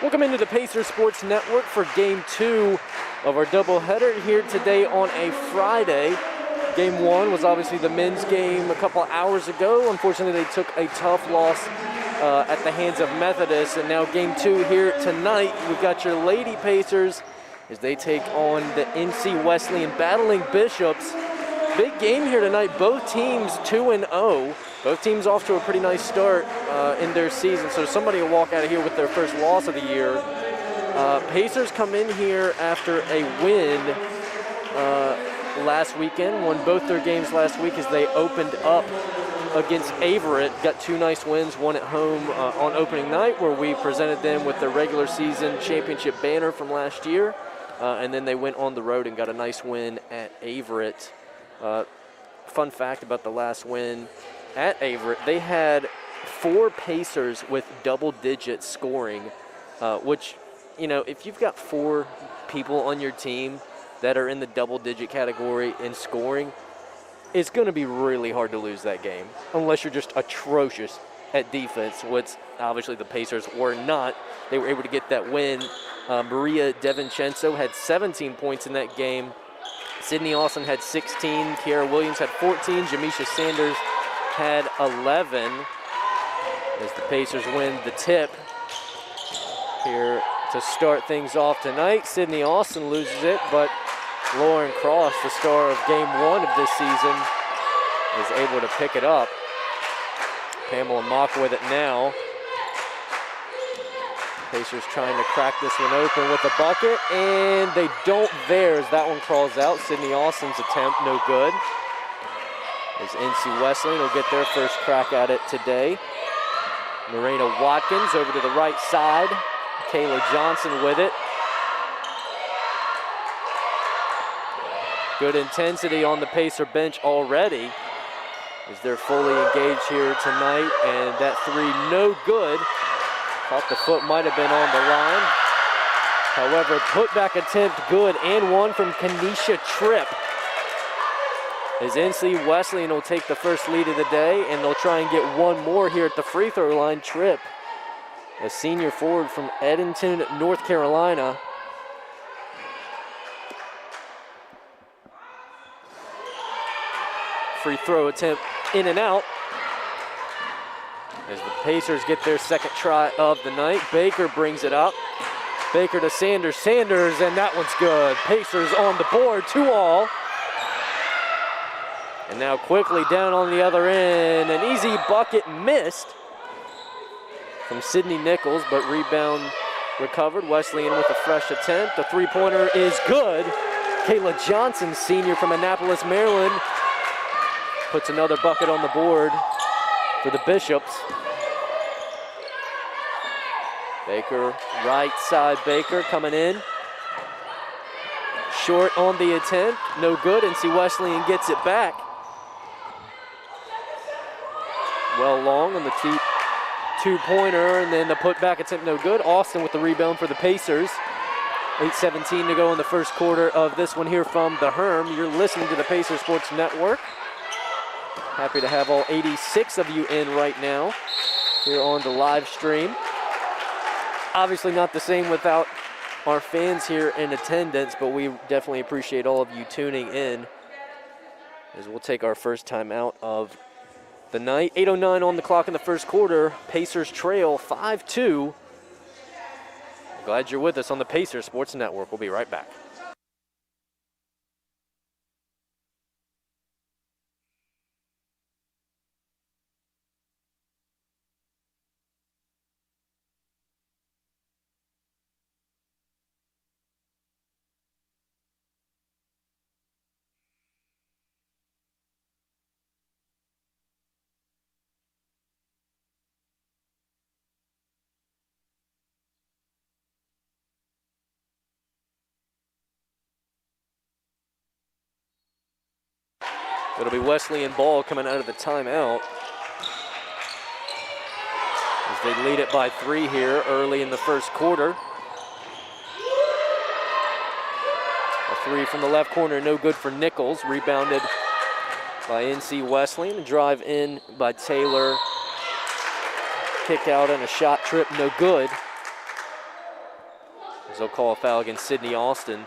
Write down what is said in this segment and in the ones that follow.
Welcome into the Pacers Sports Network for Game 2 of our doubleheader here today on a Friday. Game 1 was obviously the men's game a couple hours ago. Unfortunately, they took a tough loss at the hands of Methodist. And now Game 2 here tonight. We've got your Lady Pacers as they take on the NC Wesleyan battling Bishops. Big game here tonight. Both teams 2-0. Both teams off to a pretty nice start in their season, so somebody will walk out of here with their first loss of the year. Pacers come in here after a win last weekend, won both their games last week as they opened up against Averett. Got two nice wins, one at home on opening night where we presented them with the regular season championship banner from last year, and then they went on the road and got a nice win at Averett. Fun fact about the last win at Averett, they had 4 Pacers with double-digit scoring, which, you know, if you've got 4 people on your team that are in the double-digit category in scoring, it's going to be really hard to lose that game, unless you're just atrocious at defense, which obviously the Pacers were not. They were able to get that win. Maria DeVincenzo had 17 points in that game. Sydney Austin had 16. Kiara Williams had 14. Jamisha Sanders had 11 as the Pacers win the tip here to start things off tonight. Sydney Austin loses it, but Lauren Cross, the star of Game 1 of this season, is able to pick it up. Pamela Mock with it now. Pacers trying to crack this one open with a bucket, and they don't there as that one crawls out. Sydney Austin's attempt, no good. As NC Wesleyan will get their first crack at it today. Morena Watkins over to the right side. Kayla Johnson with it. Good intensity on the Pacer bench already as they're fully engaged here tonight, and that three no good. Thought the foot might have been on the line. However, putback attempt good, and one from Kanisha Tripp. As NC Wesleyan will take the first lead of the day, and they'll try and get one more here at the free throw line. Tripp, a senior forward from Edenton, North Carolina. Free throw attempt in and out. As the Pacers get their second try of the night, Baker brings it up. Baker to Sanders, Sanders, and that one's good. Pacers on the board, 2-all. And now quickly down on the other end, an easy bucket missed from Sydney Nichols, but rebound recovered. Wesleyan with a fresh attempt. The three-pointer is good. Kayla Johnson, senior from Annapolis, Maryland, puts another bucket on the board for the Bishops. Baker, right side Baker coming in. Short on the attempt, no good. NC Wesleyan gets it back. Well long on the two-pointer, and then the putback attempt no good. Austin with the rebound for the Pacers. 8:17 to go in the first quarter of this one here from the Herm. You're listening to the Pacers Sports Network. Happy to have all 86 of you in right now here on the live stream. Obviously not the same without our fans here in attendance, but we definitely appreciate all of you tuning in as we'll take our first time out of the night. 8:09 on the clock in the first quarter. Pacers trail 5-2. Glad you're with us on the Pacers Sports Network. We'll be right back. It'll be Wesleyan ball coming out of the timeout as they lead it by 3 here early in the first quarter. A three from the left corner, no good for Nichols. Rebounded by NC Wesleyan. A drive in by Taylor. Kick out and a shot trip, no good. They'll call a foul against Sydney Austin.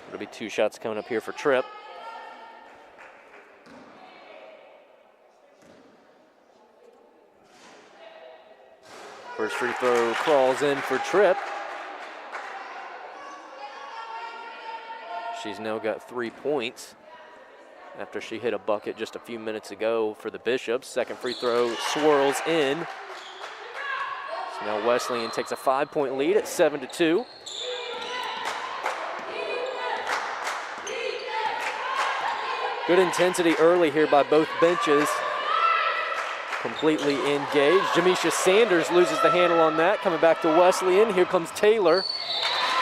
It'll be 2 shots coming up here for Tripp. First free throw crawls in for Tripp. She's now got 3 points after she hit a bucket just a few minutes ago for the Bishops. Second free throw swirls in. So now Wesleyan takes a 5-point lead at 7-2. Good intensity early here by both benches. Completely engaged. Jamisha Sanders loses the handle on that. Coming back to Wesleyan. Here comes Taylor.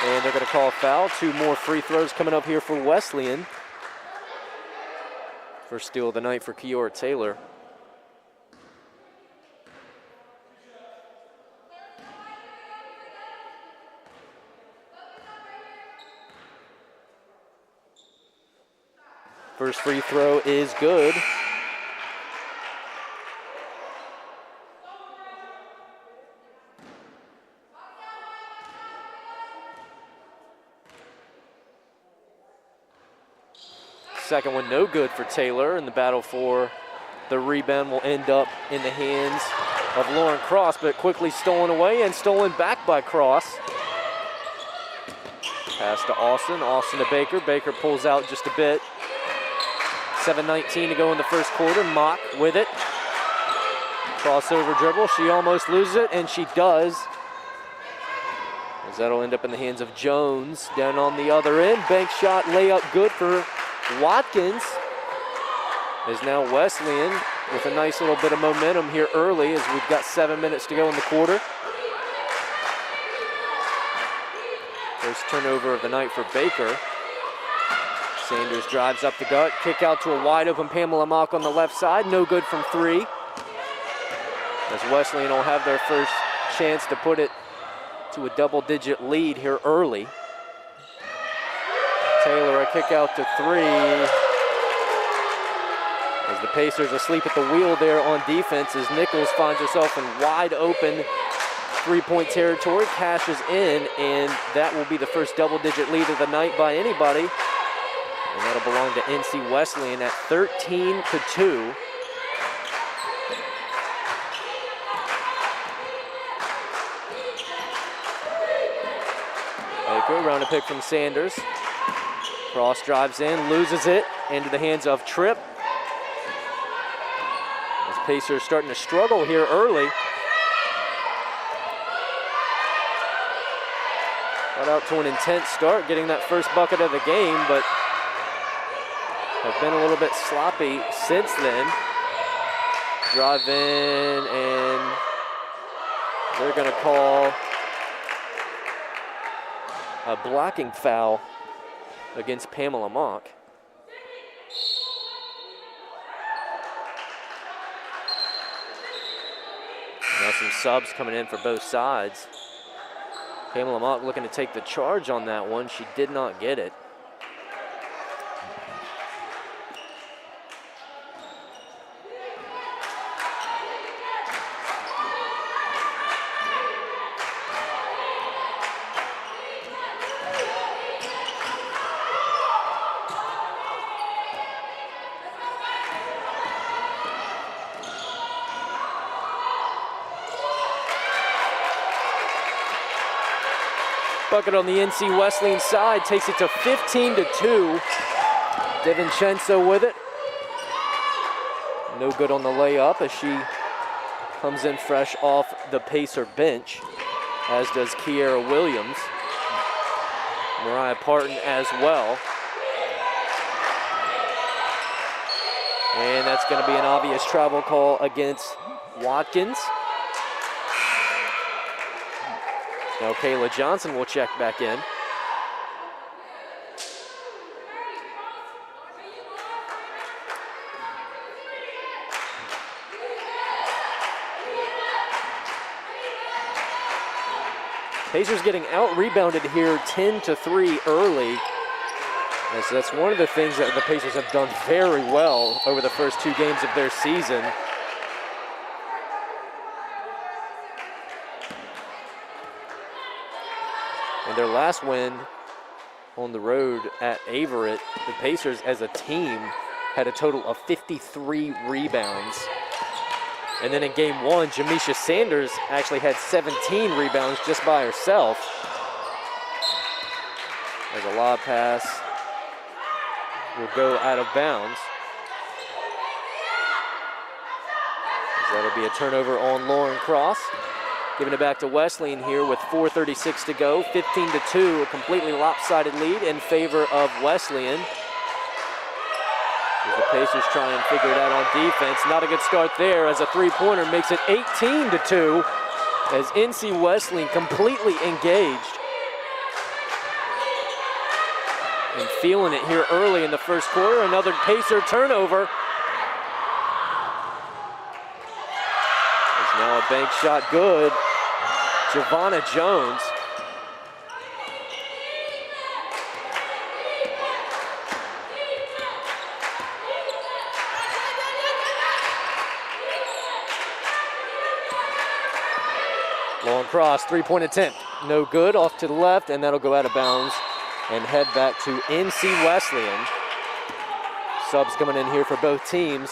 And they're going to call a foul. 2 more free throws coming up here for Wesleyan. First steal of the night for Kiora Taylor. First free throw is good. Second one no good for Taylor, and the battle for the rebound will end up in the hands of Lauren Cross, but quickly stolen away and stolen back by Cross. Pass to Austin, Austin to Baker. Baker pulls out just a bit. 7:19 to go in the first quarter. Mock with it. Crossover dribble. She almost loses it, and she does. As that'll end up in the hands of Jones down on the other end. Bank shot, layup good for Watkins. Is now Wesleyan with a nice little bit of momentum here early as we've got 7 minutes to go in the quarter. First turnover of the night for Baker. Sanders drives up the gut, kick out to a wide open Pamela Mock on the left side, no good from 3. As Wesleyan will have their first chance to put it to a double-digit lead here early. Taylor a kick out to 3. As the Pacers asleep at the wheel there on defense as Nichols finds herself in wide open 3-point territory, cashes in, and that will be the first double-digit lead of the night by anybody. And that'll belong to NC Wesleyan at 13-2. Baker, round a pick from Sanders. Cross drives in, loses it, into the hands of Tripp. As Pacers starting to struggle here early. Got out to an intense start, getting that first bucket of the game, but have been a little bit sloppy since then. Drive in, and they're going to call a blocking foul against Pamela Mock. Now some subs coming in for both sides. Pamela Mock looking to take the charge on that one. She did not get it. Bucket on the NC Wesleyan side takes it to 15-2. DiVincenzo with it. No good on the layup as she comes in fresh off the Pacer bench, as does Kiera Williams. Mariah Parton as well. And that's going to be an obvious travel call against Watkins. Now Kayla Johnson will check back in. Pacers getting out-rebounded here 10-3 early. And so that's one of the things that the Pacers have done very well over the first 2 games of their season. And their last win on the road at Averett, the Pacers as a team had a total of 53 rebounds. And then in game one, Jamisha Sanders actually had 17 rebounds just by herself. As a lob pass will go out of bounds. That'll be a turnover on Lauren Cross. Giving it back to Wesleyan here with 4:36 to go. 15-2, a completely lopsided lead in favor of Wesleyan. As the Pacers try and figure it out on defense. Not a good start there as a three-pointer makes it 18-2 as NC Wesleyan completely engaged. And feeling it here early in the first quarter. Another Pacer turnover. There's now a bank shot good. Giovanna Jones. Long cross, three-point attempt. No good, off to the left, and that'll go out of bounds and head back to NC Wesleyan. Subs coming in here for both teams.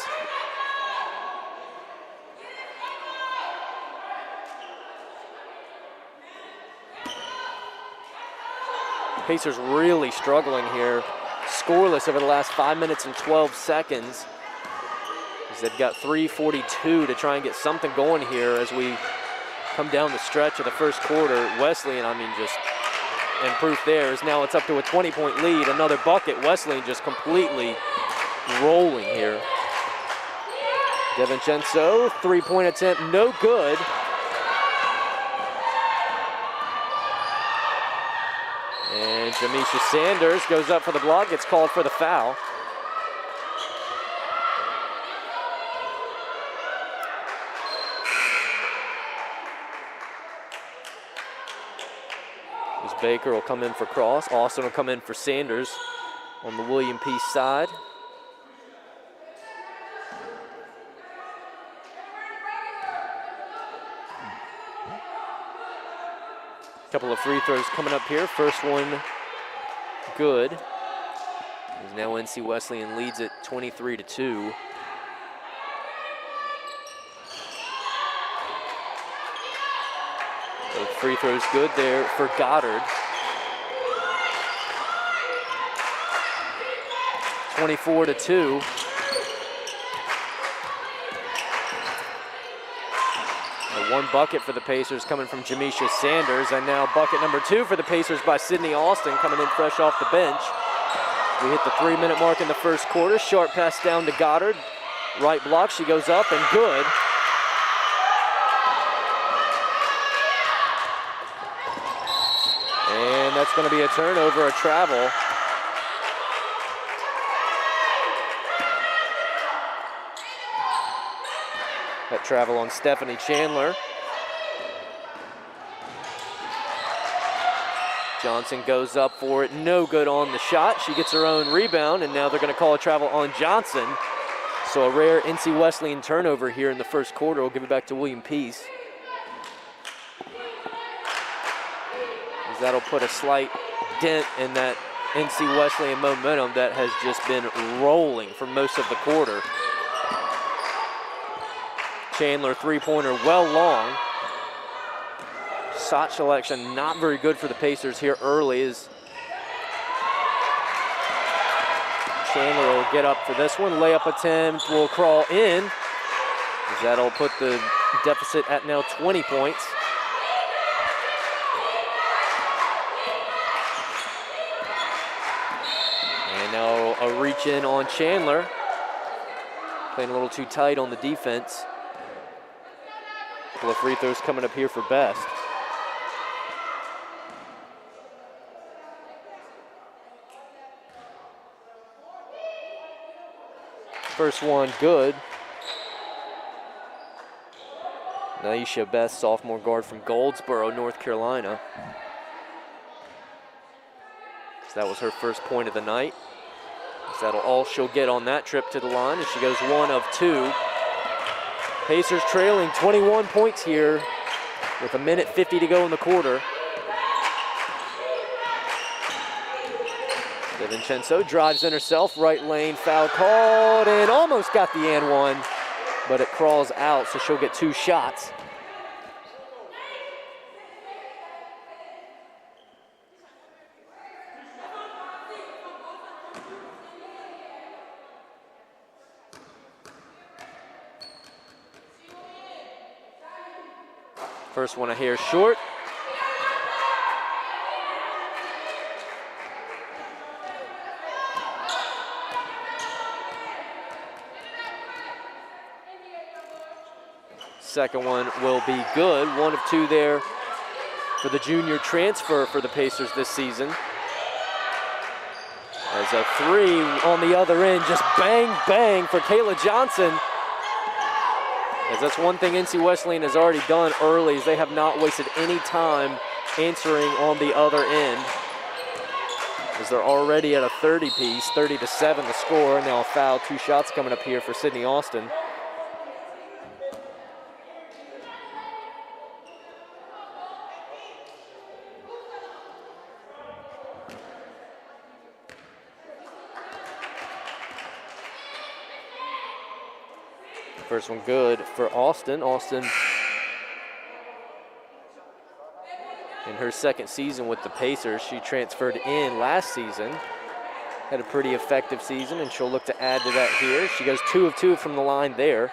Pacers really struggling here. Scoreless over the last 5 minutes and 12 seconds. As they've got 3:42 to try and get something going here as we come down the stretch of the first quarter. Wesleyan, just and proof there is now it's up to a 20-point lead. Another bucket. Wesleyan just completely rolling here. DeVincenzo, three-point attempt, no good. And Jamisha Sanders goes up for the block, gets called for the foul. Baker will come in for Cross. Austin will come in for Sanders on the William Peace side. Couple of free throws coming up here. First one good. As now NC Wesleyan leads it 23-2. Free throws good there for Goddard. 24-2. One bucket for the Pacers coming from Jamisha Sanders, and now bucket number two for the Pacers by Sydney Austin coming in fresh off the bench. We hit the 3-minute mark in the first quarter. Short pass down to Goddard. Right block, she goes up and good. And that's going to be a turnover, a travel. That travel on Stephanie Chandler. Johnson goes up for it, no good on the shot. She gets her own rebound, and now they're going to call a travel on Johnson. So a rare NC Wesleyan turnover here in the first quarter. We'll give it back to William Peace. That'll put a slight dent in that NC Wesleyan momentum that has just been rolling for most of the quarter. Chandler three-pointer well long. Shot selection not very good for the Pacers here early as Chandler will get up for this one. Layup attempt will crawl in. As that'll put the deficit at now 20 points. Now a reach in on Chandler. Playing a little too tight on the defense. Couple of free throws coming up here for Best. First one good. Naisha Best, sophomore guard from Goldsboro, North Carolina. So that was her first point of the night. So that'll all she'll get on that trip to the line, and she goes 1 of 2. Pacers trailing 21 points here with 1:50 to go in the quarter. DiVincenzo drives in herself, right lane, foul called, and almost got the and one, but it crawls out, so she'll get 2 shots. First one a hair short. Second one will be good. 1 of 2 there for the junior transfer for the Pacers this season. As a 3 on the other end, just bang, bang for Kayla Johnson. As that's one thing NC Wesleyan has already done early, is they have not wasted any time answering on the other end. As they're already at a 30-piece, 30-7 the score. Now a foul, 2 shots coming up here for Sydney Austin. First one good for Austin. Austin, in her second season with the Pacers, she transferred in last season. Had a pretty effective season, and she'll look to add to that here. She goes 2 of 2 from the line there.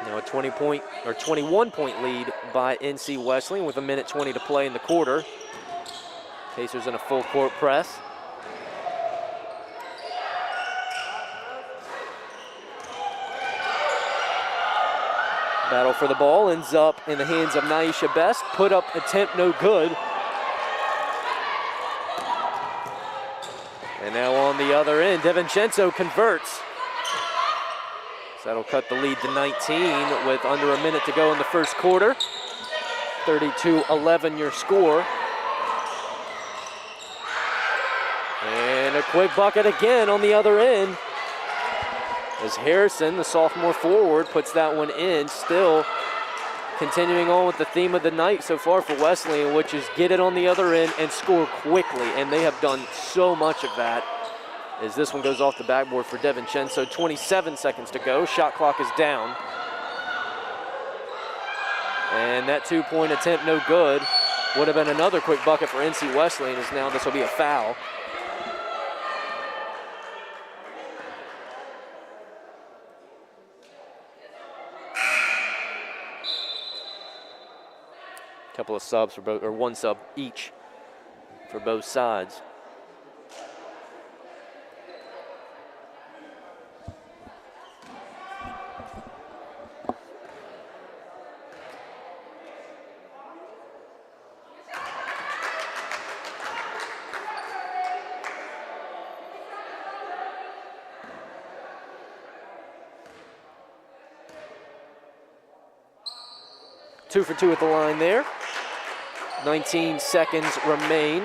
Now a 20-point or 21-point lead by NC Wesleyan with 1:20 to play in the quarter. Pacers in a full court press. Battle for the ball ends up in the hands of Naisha Best. Put up attempt no good. And now on the other end, DiVincenzo converts. So that'll cut the lead to 19 with under a minute to go in the first quarter. 32-11 your score. And a quick bucket again on the other end. As Harrison, the sophomore forward, puts that one in. Still continuing on with the theme of the night so far for Wesleyan, which is get it on the other end and score quickly. And they have done so much of that. As this one goes off the backboard for DiVincenzo. 27 seconds to go. Shot clock is down. And that 2-point attempt no good. Would have been another quick bucket for NC Wesleyan, as now this will be a foul. Couple of subs for both, or 1 sub each for both sides. Two for 2 at the line there. 19 seconds remain.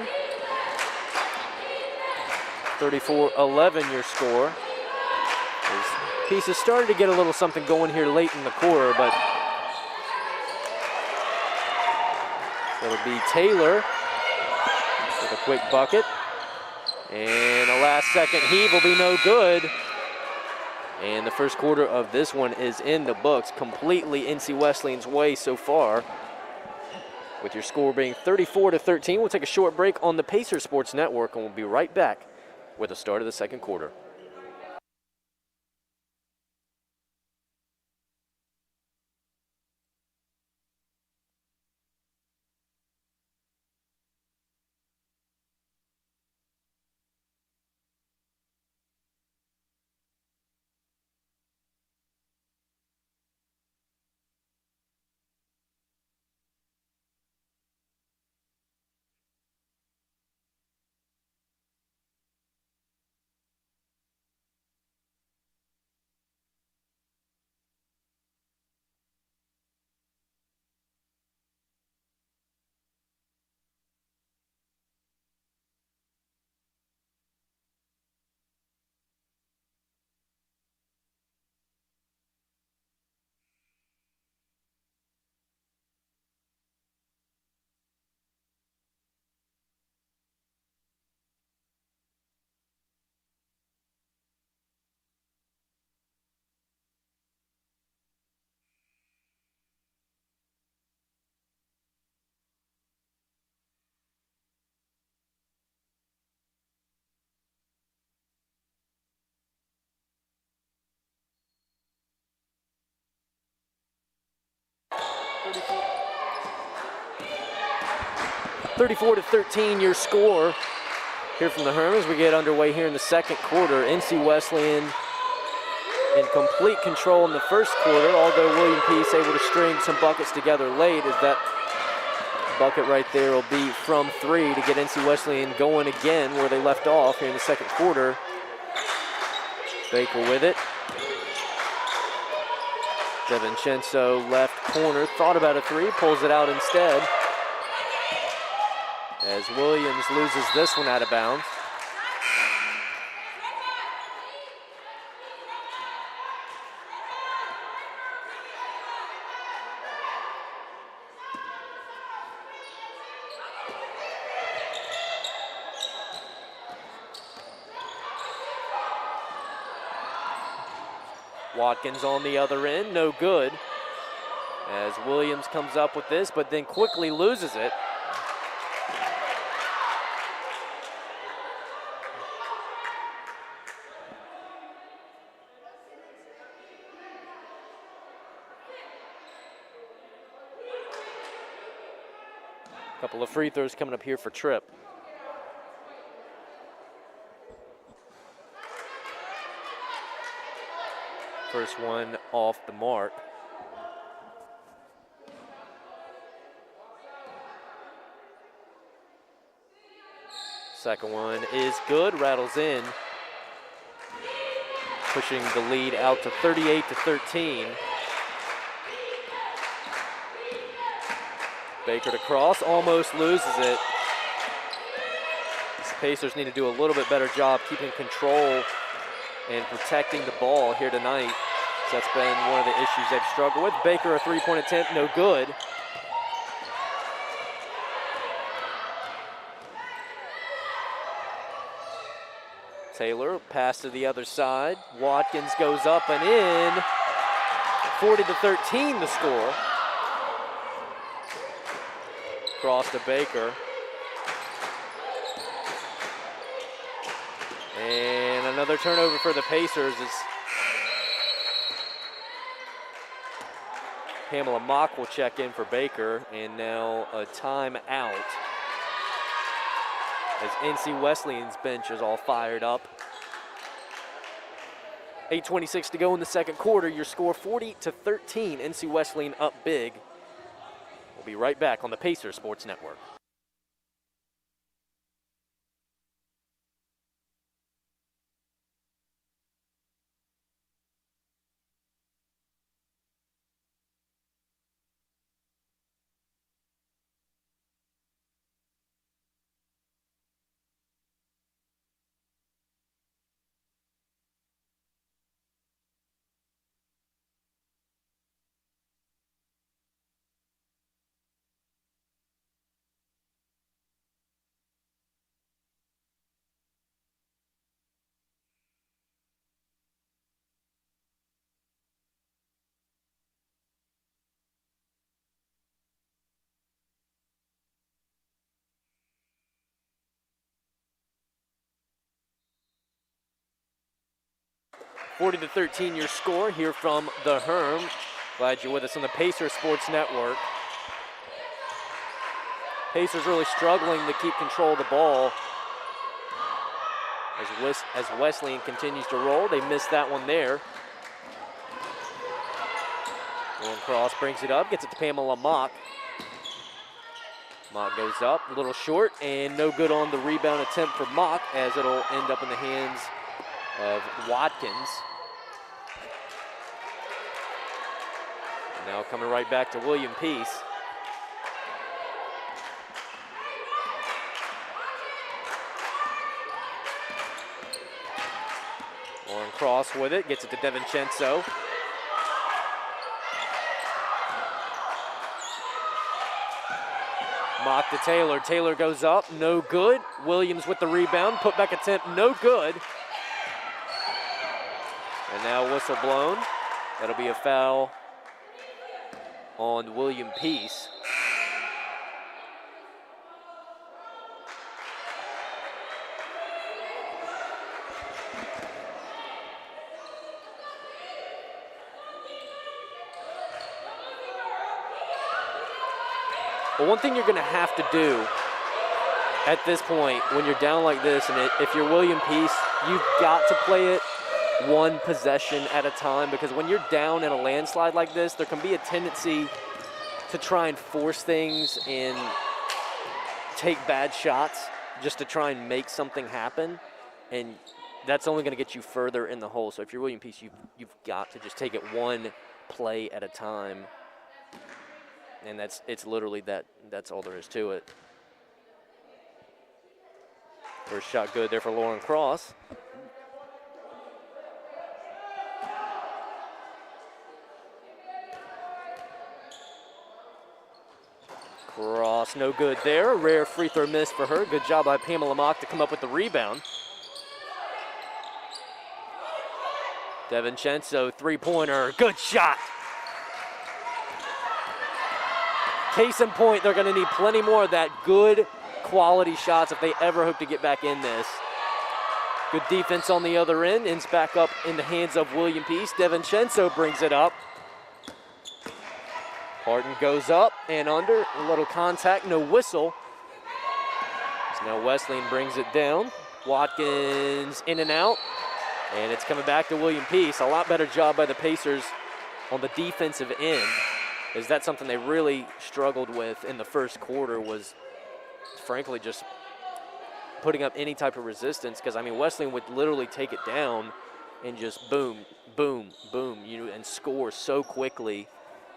34-11 your score. Pieces started to get a little something going here late in the quarter, but it'll be Taylor with a quick bucket. And a last-second heave will be no good. And the first quarter of this one is in the books, completely NC Wesleyan's way so far, with your score being 34-13. We'll take a short break on the Pacers Sports Network, and we'll be right back with the start of the second quarter. 34-13 your score here from the Hermans. We get underway here in the second quarter. NC Wesleyan in complete control in the first quarter, although William Peace able to string some buckets together late, as that bucket right there will be from 3 to get NC Wesleyan going again where they left off here in the second quarter. Baker with it. DeVincenzo left corner, thought about a 3, pulls it out instead, as Williams loses this one out of bounds. Watkins on the other end, no good, as Williams comes up with this, but then quickly loses it. Couple of free throws coming up here for Tripp. First one off the mark. Second one is good, rattles in, pushing the lead out to 38-13. Baker to cross, almost loses it. The Pacers need to do a little bit better job keeping control and protecting the ball here tonight. So that's been one of the issues they've struggled with. Baker, a three-point attempt, no good. Taylor, pass to the other side. Watkins goes up and in. 40-13 the score. Cross to Baker. And another turnover for the Pacers as Pamela Mock will check in for Baker, and now a timeout as NC Wesleyan's bench is all fired up. 8:26 to go in the second quarter. Your score 40-13. NC Wesleyan up big. We'll be right back on the Pacers Sports Network. (40-13) your score here from the Herm. Glad you're with us on the Pacers Sports Network. Pacers really struggling to keep control of the ball as Wesleyan continues to roll. They missed that one there. Lauren Cross brings it up, gets it to Pamela Mock. Mock goes up, a little short, and no good on the rebound attempt for Mock, as it'll end up in the hands of Watkins. Now coming right back to William Peace. Lauren Cross with it, gets it to DeVincenzo. Mock to Taylor. Taylor goes up, no good. Williams with the rebound, put back attempt, no good. And now whistle blown. That'll be a foul on William Peace. But one thing you're going to have to do at this point when you're down like this, and if you're William Peace, you've got to play it one possession at a time, because when you're down in a landslide like this, there can be a tendency to try and force things and take bad shots just to try and make something happen, and that's only going to get you further in the hole. So if you're William Peace, you've got to just take it one play at a time, and it's literally that's all there is to it. First shot good there for Lauren Cross. Cross, no good there. A rare free throw miss for her. Good job by Pamela Mock to come up with the rebound. DeVincenzo, three-pointer, good shot. Case in point, they're going to need plenty more of that good quality shots if they ever hope to get back in this. Good defense on the other end. Ends back up in the hands of William Peace. DeVincenzo brings it up. Parton goes up and under. A little contact, no whistle. So now Wesleyan brings it down. Watkins in and out. And it's coming back to William Peace. A lot better job by the Pacers on the defensive end, as that's something they really struggled with in the first quarter, was frankly just putting up any type of resistance, because, I mean, Wesleyan would literally take it down and just boom, boom, boom, and score so quickly,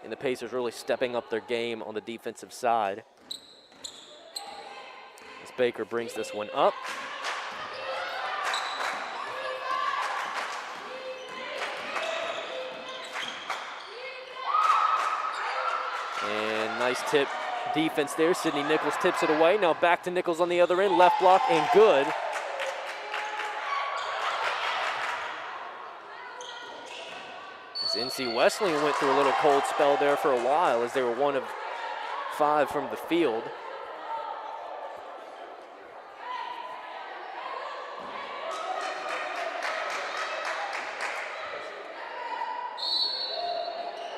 and the Pacers really stepping up their game on the defensive side. As Baker brings this one up. And nice tip defense there. Sydney Nichols tips it away. Now back to Nichols on the other end. Left block and good. As NC Wesleyan went through a little cold spell there for a while, as they were 1 of 5 from the field.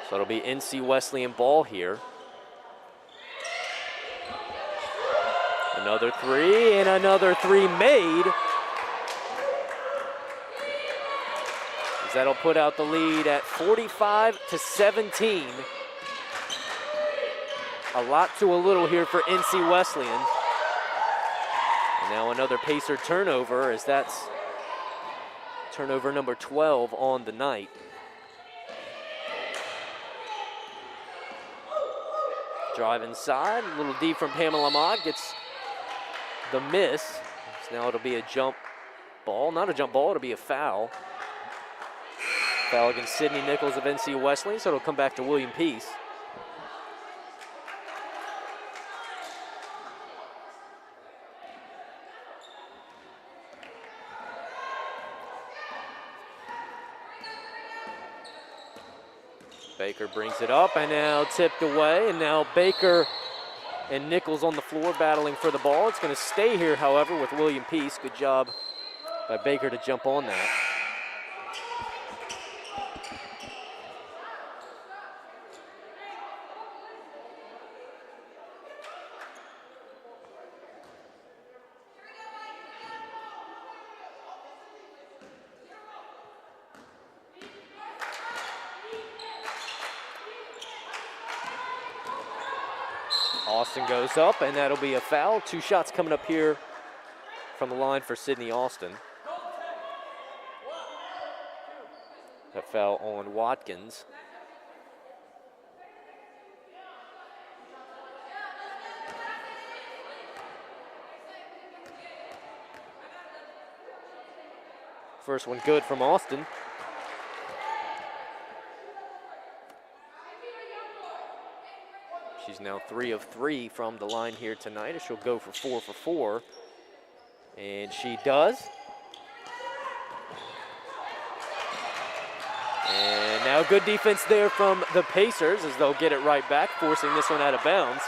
So it'll be NC Wesleyan ball here. Another three, and another three made. As that'll put out the lead at 45-17. A lot to a little here for NC Wesleyan. And now another Pacer turnover, as that's turnover number 12 on the night. Drive inside, a little deep from Pamela Mott, gets the miss. So now it'll be a jump ball, not a jump ball, it'll be a foul. Foul against Sydney Nichols of NC Wesleyan, so it'll come back to William Peace. Baker brings it up, and now tipped away, and now Baker and Nichols on the floor battling for the ball. It's going to stay here, however, with William Peace. Good job by Baker to jump on that. Austin goes up, and that'll be a foul. 2 shots coming up here from the line for Sydney Austin. That foul on Watkins. First one good from Austin. She's now 3 of 3 from the line here tonight, as she'll go for 4 for 4. And she does. And now good defense there from the Pacers, as they'll get it right back, forcing this one out of bounds.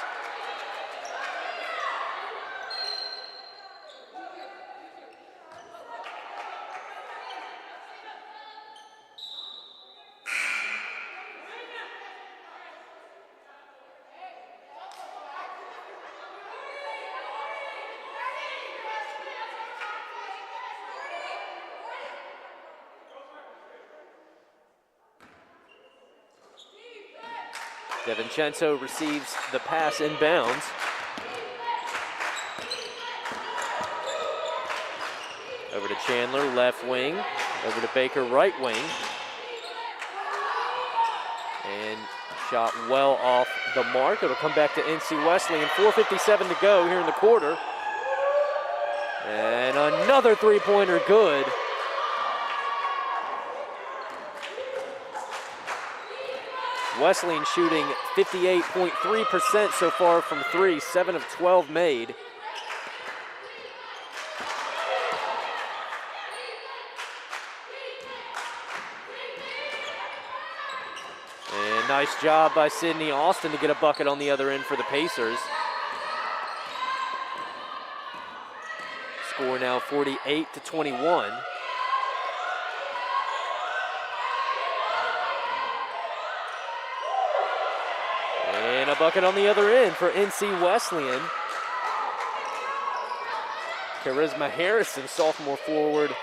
DeVincenzo receives the pass inbounds. Over to Chandler, left wing. Over to Baker, right wing. And shot well off the mark. It'll come back to NC Wesleyan. 4:57 to go here in the quarter. And another three-pointer good. Wesleyan shooting 58.3% so far from three, 7 of 12 made. And nice job by Sydney Austin to get a bucket on the other end for the Pacers. Score now 48-21. And a bucket on the other end for NC Wesleyan. Charisma Harrison, sophomore forward,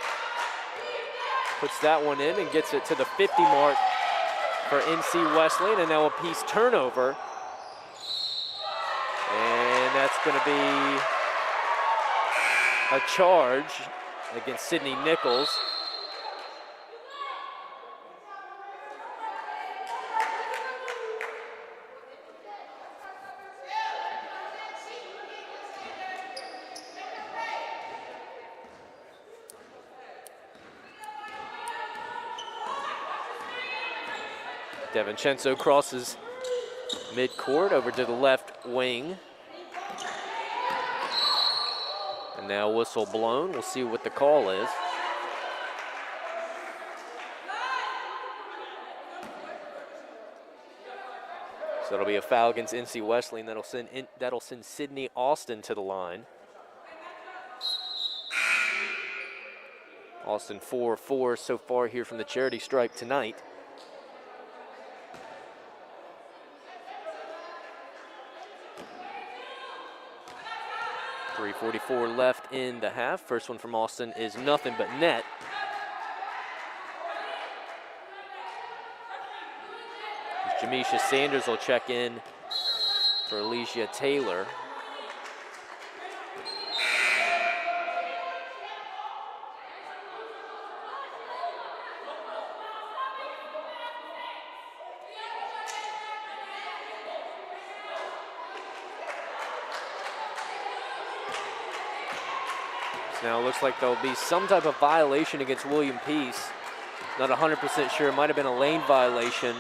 puts that one in and gets it to the 50 mark for NC Wesleyan, and now a piece turnover. And that's going to be a charge against Sydney Nichols. DeVincenzo crosses midcourt over to the left wing. And now whistle blown. We'll see what the call is. So it'll be a foul against NC Wesleyan. That'll send Sydney Austin to the line. Austin 4 of 4 so far here from the charity stripe tonight. .344 left in the half. First one from Austin is nothing but net. Jamisha Sanders will check in for Alicia Taylor. Now it looks like there'll be some type of violation against William Peace. Not 100% sure, it might have been a lane violation.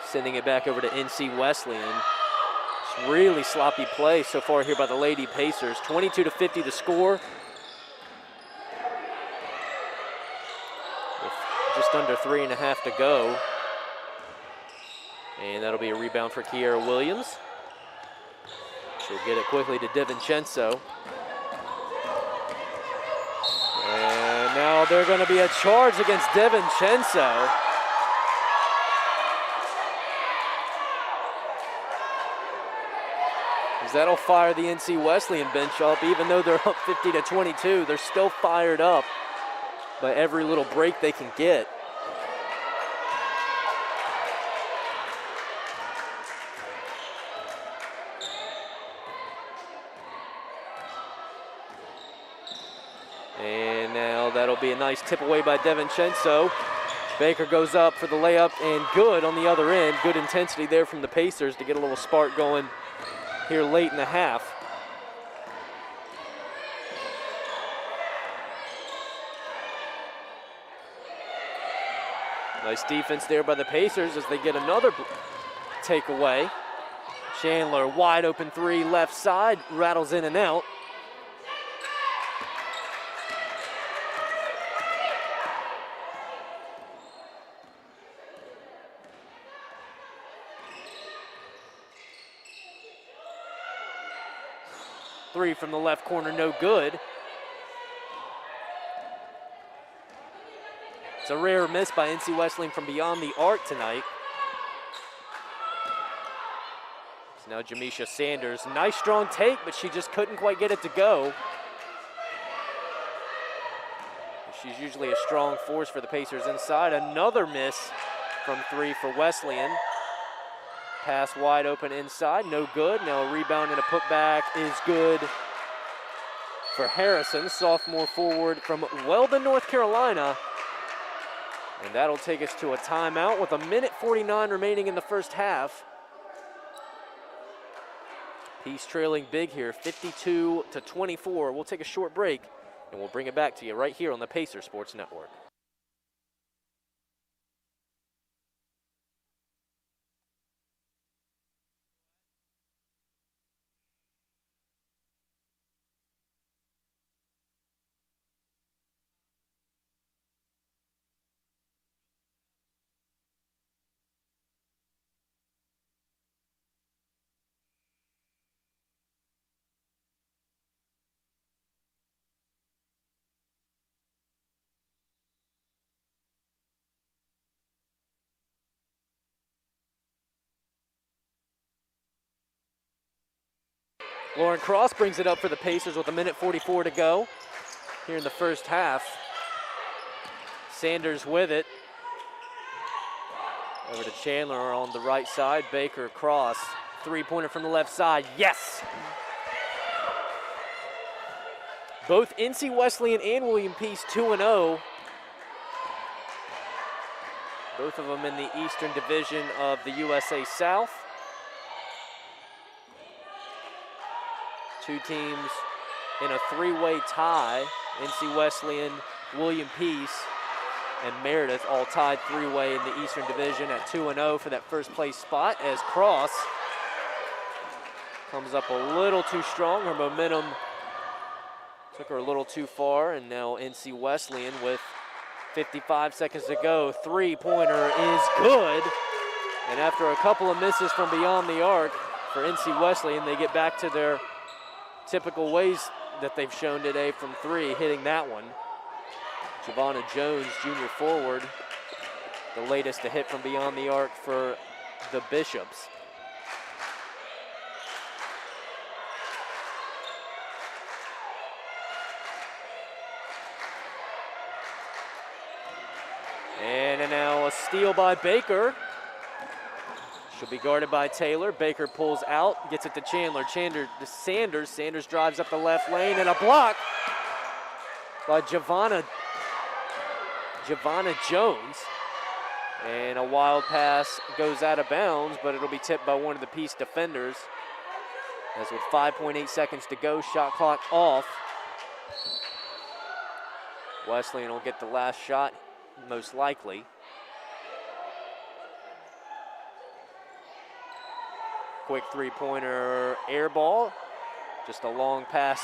Sending it back over to NC Wesleyan. It's really sloppy play so far here by the Lady Pacers. 22-50 to score. With just under 3.5 to go. And that'll be a rebound for Kiera Williams. She'll get it quickly to DeVincenzo. And now there's going to be a charge against DeVincenzo. That'll fire the NC Wesleyan bench up. Even though they're up 50-22, they're still fired up by every little break they can get. And now that'll be a nice tip away by DeVincenzo. Baker goes up for the layup and good on the other end. Good intensity there from the Pacers to get a little spark going here late in the half. Nice defense there by the Pacers as they get another takeaway. Chandler, wide open three, left side, rattles in and out. Three from the left corner, no good. It's a rare miss by NC Wesleyan from beyond the arc tonight. So now Jamisha Sanders, nice strong take, but she just couldn't quite get it to go. She's usually a strong force for the Pacers inside. Another miss from 3 for Wesleyan. Pass wide open inside, no good. Now a rebound and a putback is good for Harrison, sophomore forward from Weldon, North Carolina. And that'll take us to a timeout with 1:49 remaining in the first half. Peace trailing big here, 52-24. We'll take a short break, and we'll bring it back to you right here on the Pacer Sports Network. Lauren Cross brings it up for the Pacers with 1:44 to go here in the first half. Sanders with it. Over to Chandler on the right side. Baker, Cross, three-pointer from the left side. Yes! Both NC Wesleyan and William Peace 2-0. Both of them in the Eastern Division of the USA South. Two teams in a three-way tie. NC Wesleyan, William Peace, and Meredith all tied three-way in the Eastern Division at 2-0 for that first place spot, as Cross comes up a little too strong. Her momentum took her a little too far, and now NC Wesleyan with 55 seconds to go. Three-pointer is good, and after a couple of misses from beyond the arc for NC Wesleyan, they get back to their typical ways that they've shown today from 3, hitting that one. Giovanna Jones, junior forward, the latest to hit from beyond the arc for the Bishops. And now a steal by Baker. She'll be guarded by Taylor. Baker pulls out, gets it to Chandler. Chandler to Sanders. Sanders drives up the left lane, and a block by Giovanna Jones. And a wild pass goes out of bounds, but it'll be tipped by one of the Peace defenders. As with 5.8 seconds to go, shot clock off. Wesleyan will get the last shot, most likely. Quick three-pointer air ball. Just a long pass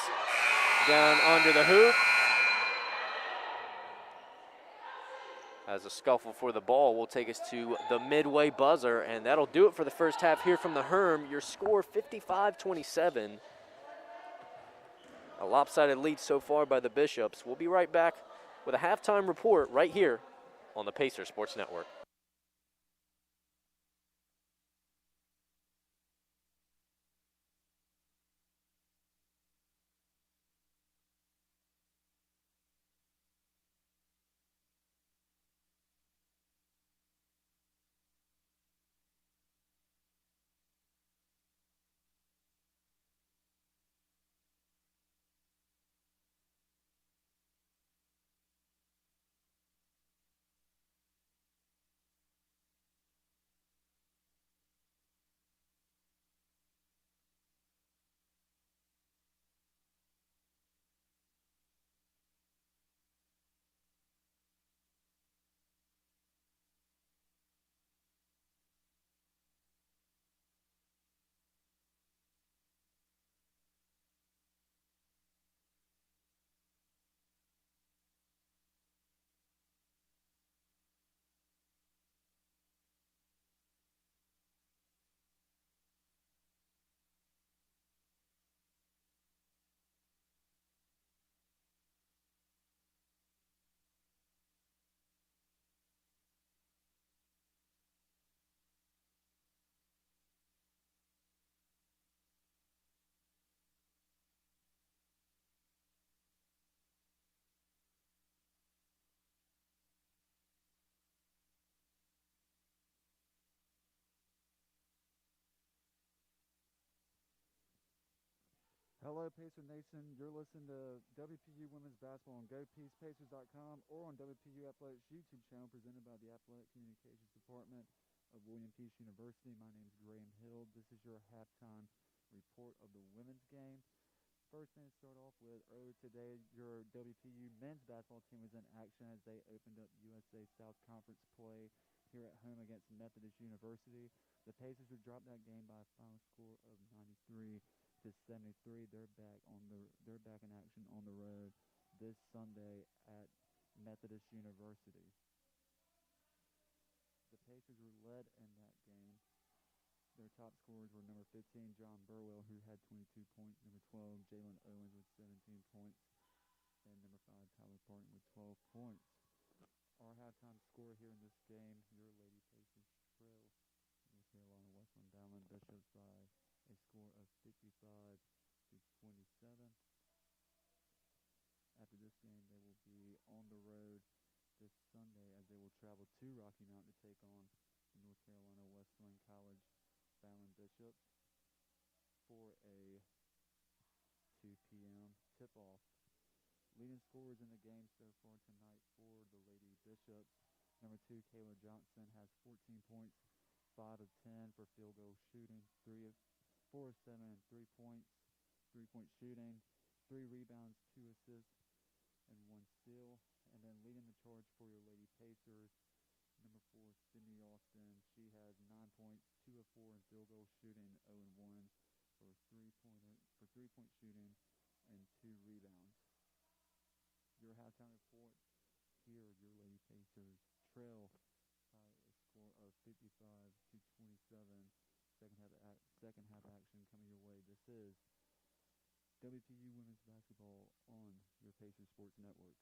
down under the hoop. As a scuffle for the ball will take us to the midway buzzer, and that'll do it for the first half here from the Herm. Your score 55-27. A lopsided lead so far by the Bishops. We'll be right back with a halftime report right here on the Pacer Sports Network. Hello, Pacer Nation. You're listening to WPU Women's Basketball on GoPeacePacers.com or on WPU Athletics YouTube channel presented by the Athletic Communications Department of William Peace University. My name is Graham Hill. This is your halftime report of the women's game. First thing to start off with, earlier today, your WPU men's basketball team was in action as they opened up USA South Conference play here at home against Methodist University. The Pacers would drop that game by a final score of 93-73. They're back in action on the road this Sunday at Methodist University. The Pacers were led in that game. Their top scorers were number 15, John Burwell, who had 22 points, number 12, Jalen Owens with 17 points, and number 5, Tyler Parton with 12 points. Our halftime score here in this game, your Lady Pacers trail North Carolina Wesleyan Dowling Bishops by a score of 55-27. After this game, they will be on the road this Sunday as they will travel to Rocky Mount to take on the North Carolina Wesleyan College Fallon Bishops for a 2 p.m. tip-off. Leading scorers in the game so far tonight for the Lady Bishops. Number 2, Kayla Johnson has 14 points, 5 of 10 for field goal shooting, 4 of 7 and 3 points, 3-point shooting, 3 rebounds, 2 assists, and 1 steal. And then leading the charge for your Lady Pacers, number 4, Sydney Austin. She has 9 points, 2 of 4 in field goal shooting, 0 and 1 for 3-point shooting and 2 rebounds. Your halftime report here, your Lady Pacers trail by a score of 55-27. Second half action coming your way. This is WPU Women's Basketball on your Pacers Sports Network.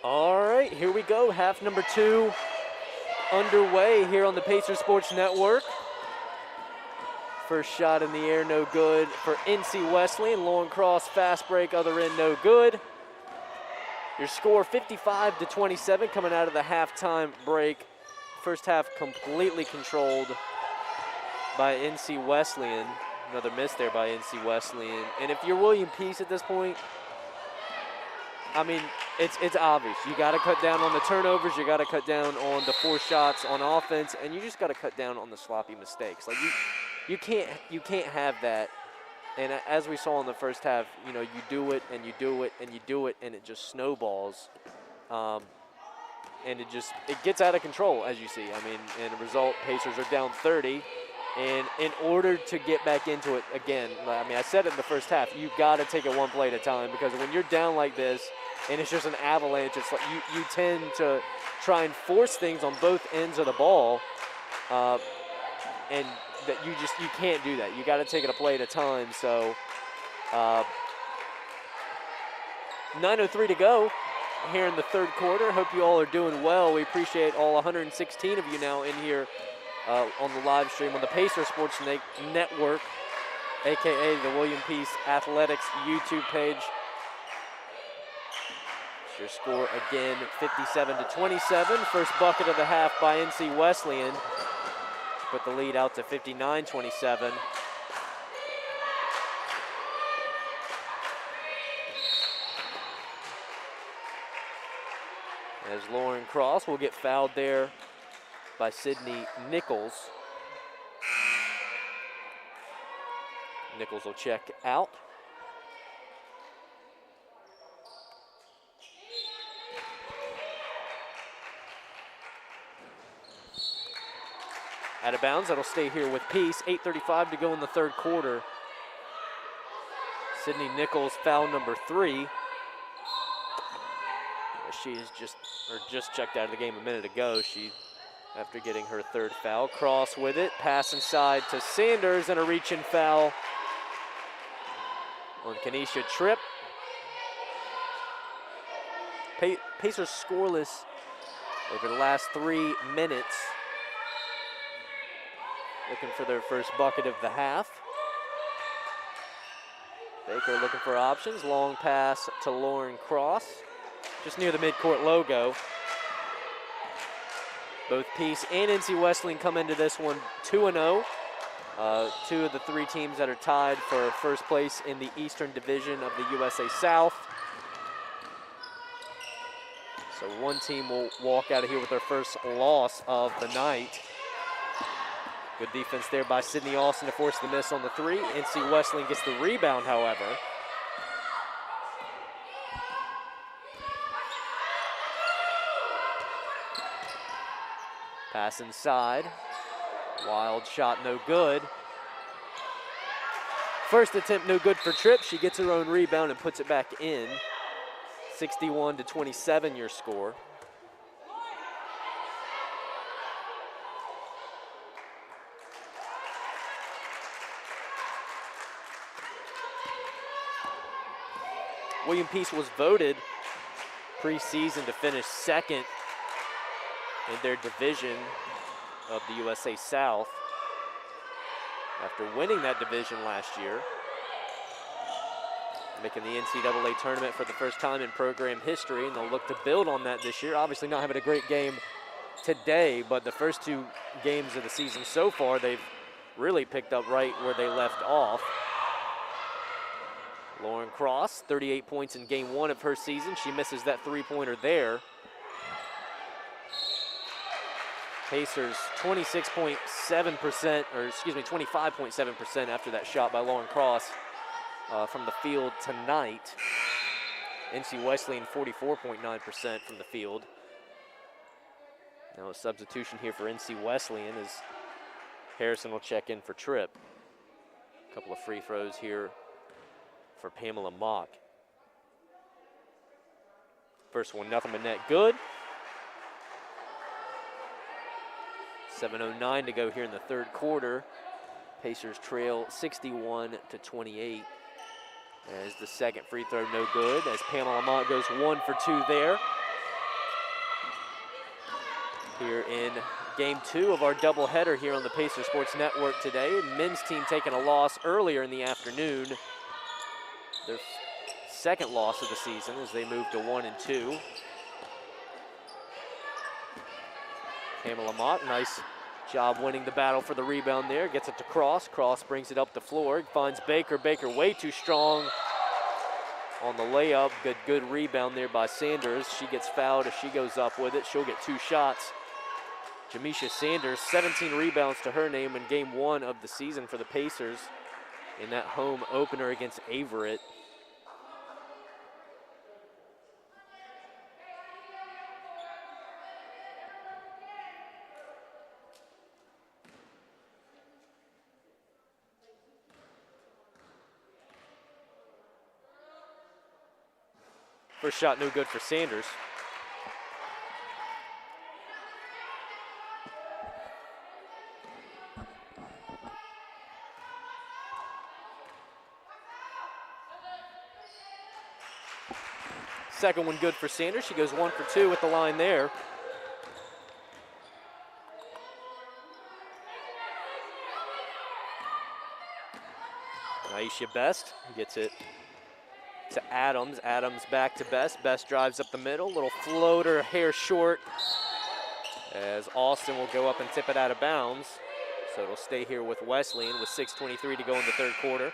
All right, here we go. Half number 2 underway here on the Pacer Sports Network. First shot in the air, no good for NC Wesleyan. Long cross, fast break, other end, no good. Your score 55-27 coming out of the halftime break. First half completely controlled by NC Wesleyan. Another miss there by NC Wesleyan. And if you're William Peace at this point, I mean, it's obvious. You got to cut down on the turnovers. You got to cut down on the forced shots on offense, and you just got to cut down on the sloppy mistakes. Like you can't have that. And as we saw in the first half, you know, you do it and you do it and you do it, and it just snowballs, and it gets out of control, as you see. I mean, and the result, Pacers are down 30. And in order to get back into it again, I mean, I said it in the first half, you've got to take it one play at a time, because when you're down like this and it's just an avalanche, it's like you tend to try and force things on both ends of the ball, and that you can't do that. You got to take it a play at a time. So 9:03 to go here in the third quarter. Hope you all are doing well. We appreciate all 116 of you now in here on the live stream on the Pacer Sports Network, a.k.a. the William Peace Athletics YouTube page. Your score again, 57-27. First bucket of the half by NC Wesleyan. Put the lead out to 59-27. As Lauren Cross will get fouled there by Sydney Nichols. Nichols will check out. Out of bounds, that'll stay here with Peace. 8:35 to go in the third quarter. Sydney Nichols, foul number 3. She is just checked out of the game a minute ago. After getting her third foul. Cross with it, pass inside to Sanders, and a reach-in foul on Kenesha Tripp. Pacers scoreless over the last 3 minutes. Looking for their first bucket of the half. Baker looking for options. Long pass to Lauren Cross, just near the midcourt logo. Both Peace and NC Wesleyan come into this one 2-0. 2 of the 3 teams that are tied for first place in the Eastern Division of the USA South. So one team will walk out of here with their first loss of the night. Good defense there by Sydney Austin to force the miss on the 3. NC Wesleyan gets the rebound, however. Pass inside. Wild shot, no good. First attempt, no good for Tripp. She gets her own rebound and puts it back in. 61-27 your score. William Peace was voted preseason to finish second in their division of the USA South after winning that division last year, making the NCAA tournament for the first time in program history, and they'll look to build on that this year. Obviously not having a great game today, but the first 2 games of the season so far, they've really picked up right where they left off. Lauren Cross, 38 points in game 1 of her season. She misses that 3-pointer there. Pacers 26.7%, or excuse me, 25.7% after that shot by Lauren Cross from the field tonight. NC Wesleyan 44.9% from the field. Now a substitution here for NC Wesleyan as Harrison will check in for Tripp. A couple of free throws here for Pamela Mock. First one, nothing but net, good. 7:09 to go here in the third quarter. Pacers trail 61-28. As the second free throw no good, as Pamela Mock goes 1 for 2 there. here in game 2 of our doubleheader here on the Pacer Sports Network today. Men's team taking a loss earlier in the afternoon. Their second loss of the season as they move to 1-2. Pamela Mott, nice job winning the battle for the rebound there. Gets it to Cross. Cross brings it up the floor. Finds Baker. Baker way too strong on the layup. Good rebound there by Sanders. She gets fouled as she goes up with it. She'll get 2 shots. Jamisha Sanders, 17 rebounds to her name in game 1 of the season for the Pacers in that home opener against Averett. First shot no good for Sanders. Second one good for Sanders. She goes 1 for 2 with the line there. Aisha Best gets it to Adams. Adams back to Best. Best drives up the middle. Little floater, hair short, as Austin will go up and tip it out of bounds. So it'll stay here with Wesleyan with 6:23 to go in the third quarter.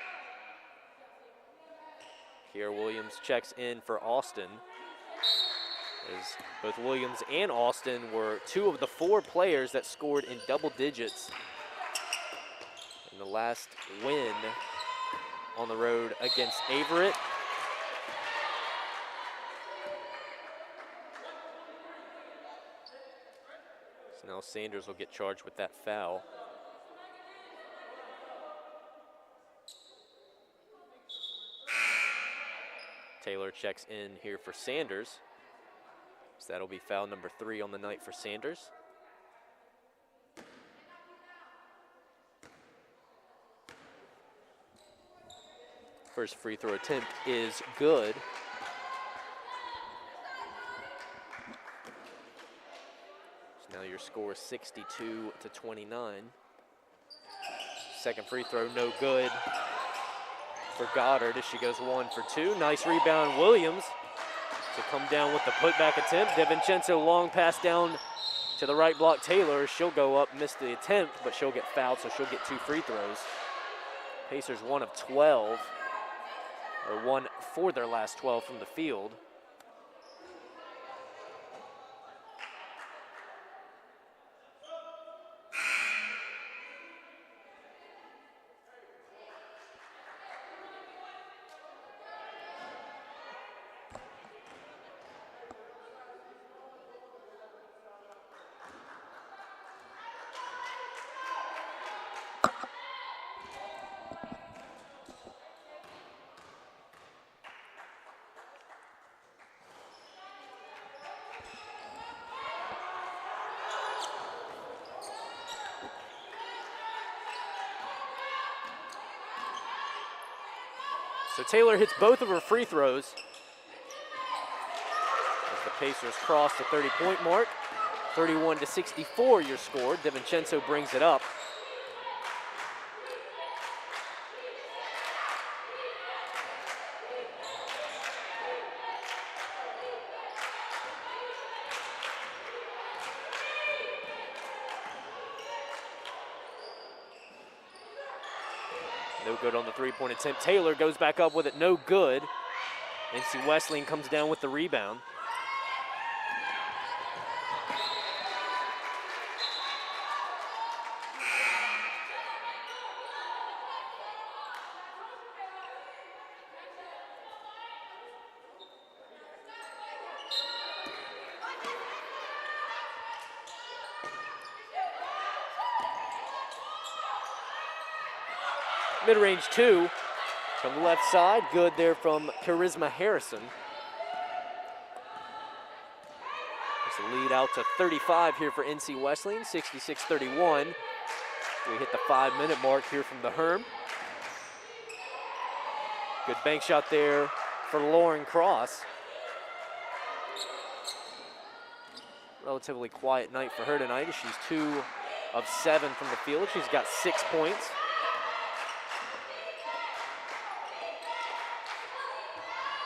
Kiera Williams checks in for Austin, as both Williams and Austin were 2 of the 4 players that scored in double digits in the last win on the road against Averett. So now Sanders will get charged with that foul. Taylor checks in here for Sanders. So that'll be foul number 3 on the night for Sanders. First free throw attempt is good. So now your score is 62-29. Second free throw no good for Goddard as she goes 1 for 2. Nice rebound, Williams, to come down with the putback attempt. DeVincenzo long pass down to the right block. Taylor, she'll go up, miss the attempt, but she'll get fouled, so she'll get 2 free throws. Pacers 1 of 12, or 1 for their last 12 from the field. So Taylor hits both of her free throws as the Pacers cross the 30-point mark. 31-64 your score. DeVincenzo brings it up. No good on the 3-point attempt. Taylor goes back up with it, no good. NC Wesleyan comes down with the rebound. Mid-range 2 from the left side. Good there from Charisma Harrison. It's a lead out to 35 here for NC Wesleyan, 66-31. We hit the 5-minute mark here from the Herm. Good bank shot there for Lauren Cross. Relatively quiet night for her tonight as she's 2 of 7 from the field. She's got 6 points.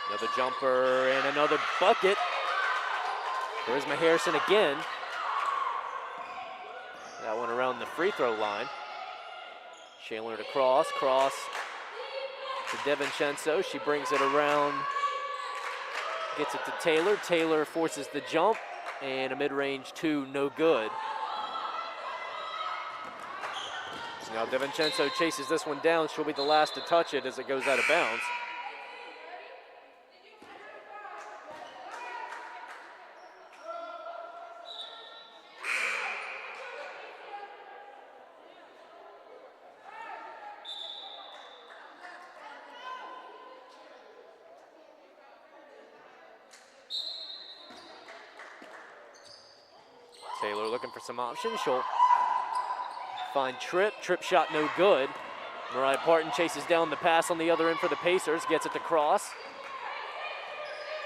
Another jumper and another bucket. Charisma Harrison again. That one around the free throw line. Chandler to cross to DeVincenzo. She brings it around, gets it to Taylor. Taylor forces the jump, and a mid-range 2, no good. So now DeVincenzo chases this one down. She'll be the last to touch it as it goes out of bounds. Taylor looking for some options. She'll find Tripp. Tripp shot no good. Mariah Parton chases down the pass on the other end for the Pacers. Gets it to Cross.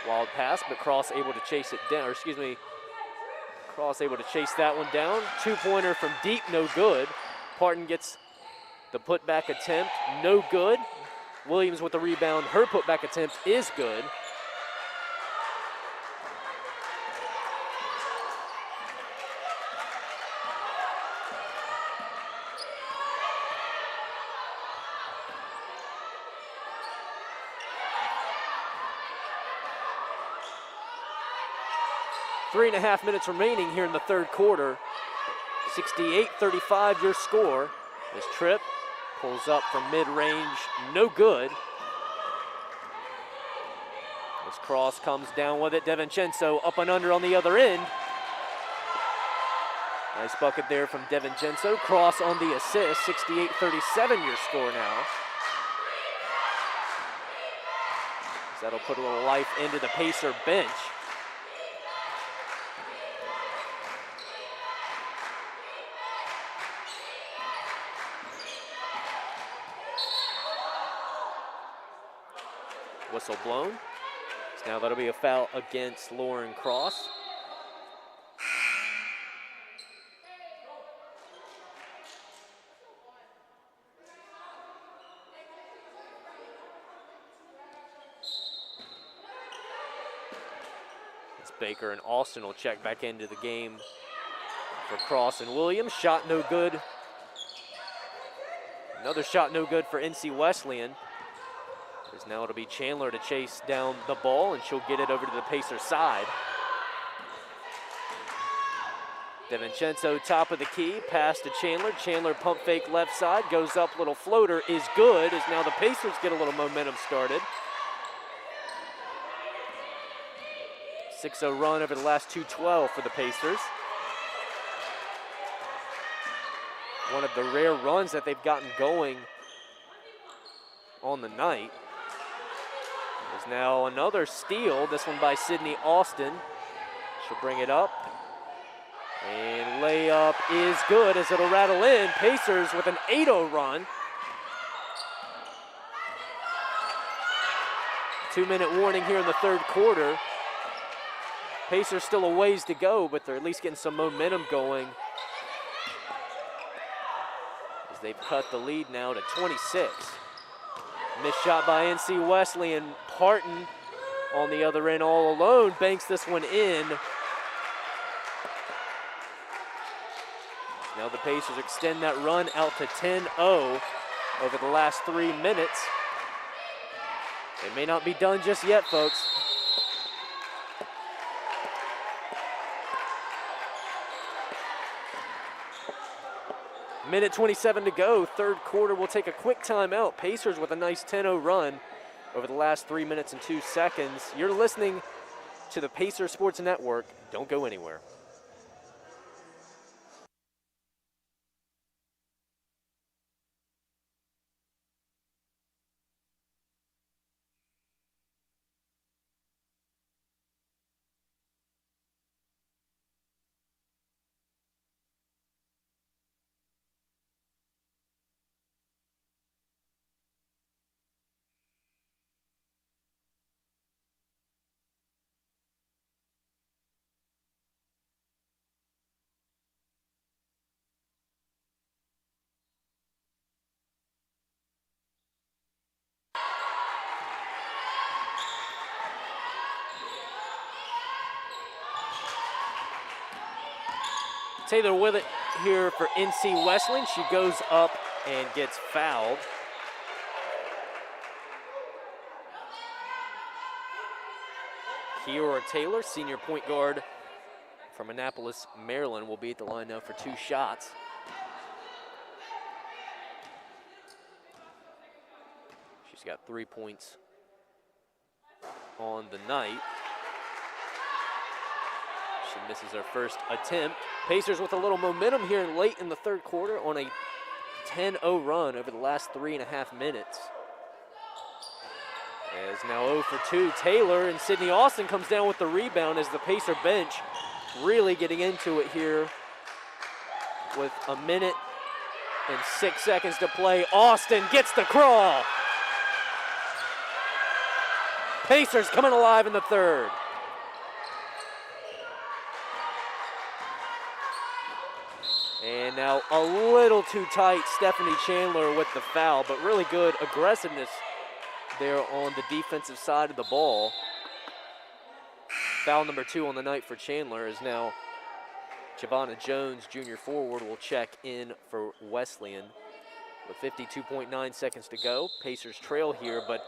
Wild pass, but Cross able to chase it down. Or excuse me, Cross able to chase that one down. 2-pointer from deep, no good. Parton gets the putback attempt, no good. Williams with the rebound. Her putback attempt is good. Three and a half minutes remaining here in the third quarter. 68-35 your score. As Tripp pulls up from mid-range, no good. As Cross comes down with it, DeVincenzo up and under on the other end. Nice bucket there from DeVincenzo. Cross on the assist, 68-37 your score now. So that'll put a little life into the Pacer bench. Whistle blown. So now that'll be a foul against Lauren Cross. It's Baker and Austin will check back into the game for Cross and Williams. Shot no good. Another shot no good for NC Wesleyan. As now it'll be Chandler to chase down the ball, and she'll get it over to the Pacer side. DeVincenzo top of the key, pass to Chandler. Chandler pump fake left side, goes up, little floater is good, as now the Pacers get a little momentum started. 6-0 run over the last 2:12 for the Pacers. One of the rare runs that they've gotten going on the night. There's now another steal, this one by Sydney Austin. She'll bring it up. And layup is good as it'll rattle in. Pacers with an 8-0 run. 2-minute warning here in the third quarter. Pacers still a ways to go, but they're at least getting some momentum going. As they've cut the lead now to 26. Missed shot by NC Wesleyan. Parton on the other end all alone. Banks this one in. Now the Pacers extend that run out to 10-0 over the last 3 minutes. They may not be done just yet, folks. Minute 27 to go, third quarter. We'll take a quick timeout. Pacers with a nice 10-0 run over the last 3 minutes and 2 seconds. You're listening to the Pacer Sports Network. Don't go anywhere. Taylor with it here for NC Wesleyan. She goes up and gets fouled. Kiora Taylor, senior point guard from Annapolis, Maryland, will be at the line now for 2 shots. She's got 3 points on the night. She misses her first attempt. Pacers with a little momentum here late in the third quarter on a 10-0 run over the last 3.5 minutes. As now 0 for 2, Taylor, and Sydney Austin comes down with the rebound as the Pacer bench really getting into it here with 1 minute and 6 seconds to play. Austin gets the crawl. Pacers coming alive in the third. And now a little too tight, Stephanie Chandler with the foul, but really good aggressiveness there on the defensive side of the ball. Foul number 2 on the night for Chandler is now Giovanna Jones, junior forward, will check in for Wesleyan with 52.9 seconds to go. Pacers trail here, but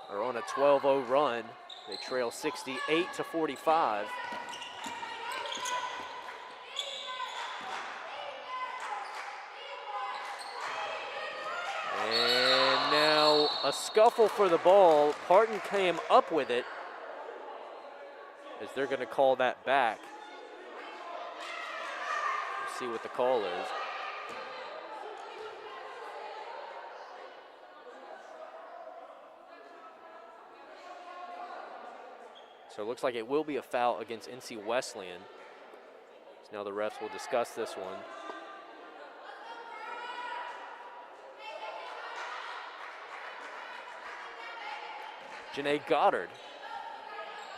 are on a 12-0 run. They trail 68-45. And now a scuffle for the ball. Parton came up with it as they're going to call that back. We'll see what the call is. So it looks like it will be a foul against NC Wesleyan. So now the refs will discuss this one. Janae Goddard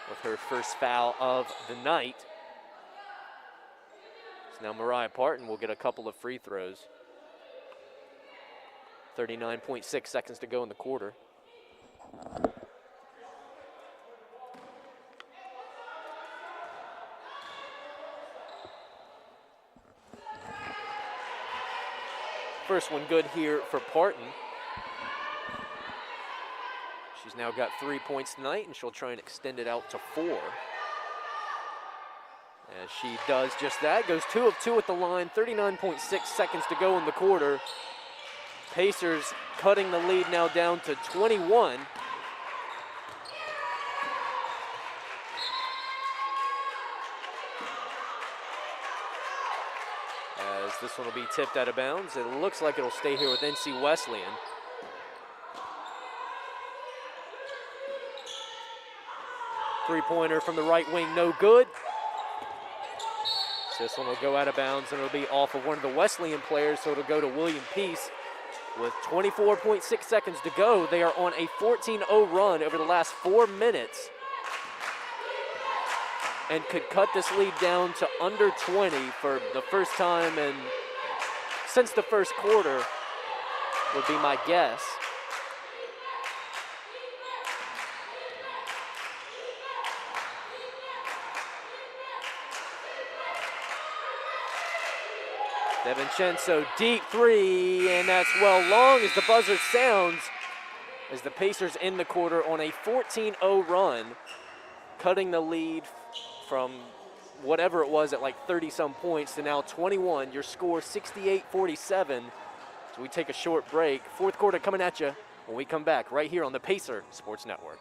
with her first foul of the night. So now Mariah Parton will get a couple of free throws. 39.6 seconds to go in the quarter. First one good here for Parton. She's now got 3 points tonight, and she'll try and extend it out to 4. As she does just that, goes 2 of 2 at the line, 39.6 seconds to go in the quarter. Pacers cutting the lead now down to 21. As this one will be tipped out of bounds. It looks like it'll stay here with NC Wesleyan. Three-pointer from the right wing, no good. So this one will go out of bounds, and it'll be off of one of the Wesleyan players, so it'll go to William Peace. With 24.6 seconds to go, they are on a 14-0 run over the last 4 minutes and could cut this lead down to under 20 for the first time since the first quarter, would be my guess. DeVincenzo, deep three, and that's well long as the buzzer sounds as the Pacers end the quarter on a 14-0 run, cutting the lead from whatever it was at like 30-some points to now 21. Your score 68-47. So we take a short break. Fourth quarter coming at you when we come back right here on the Pacer Sports Network.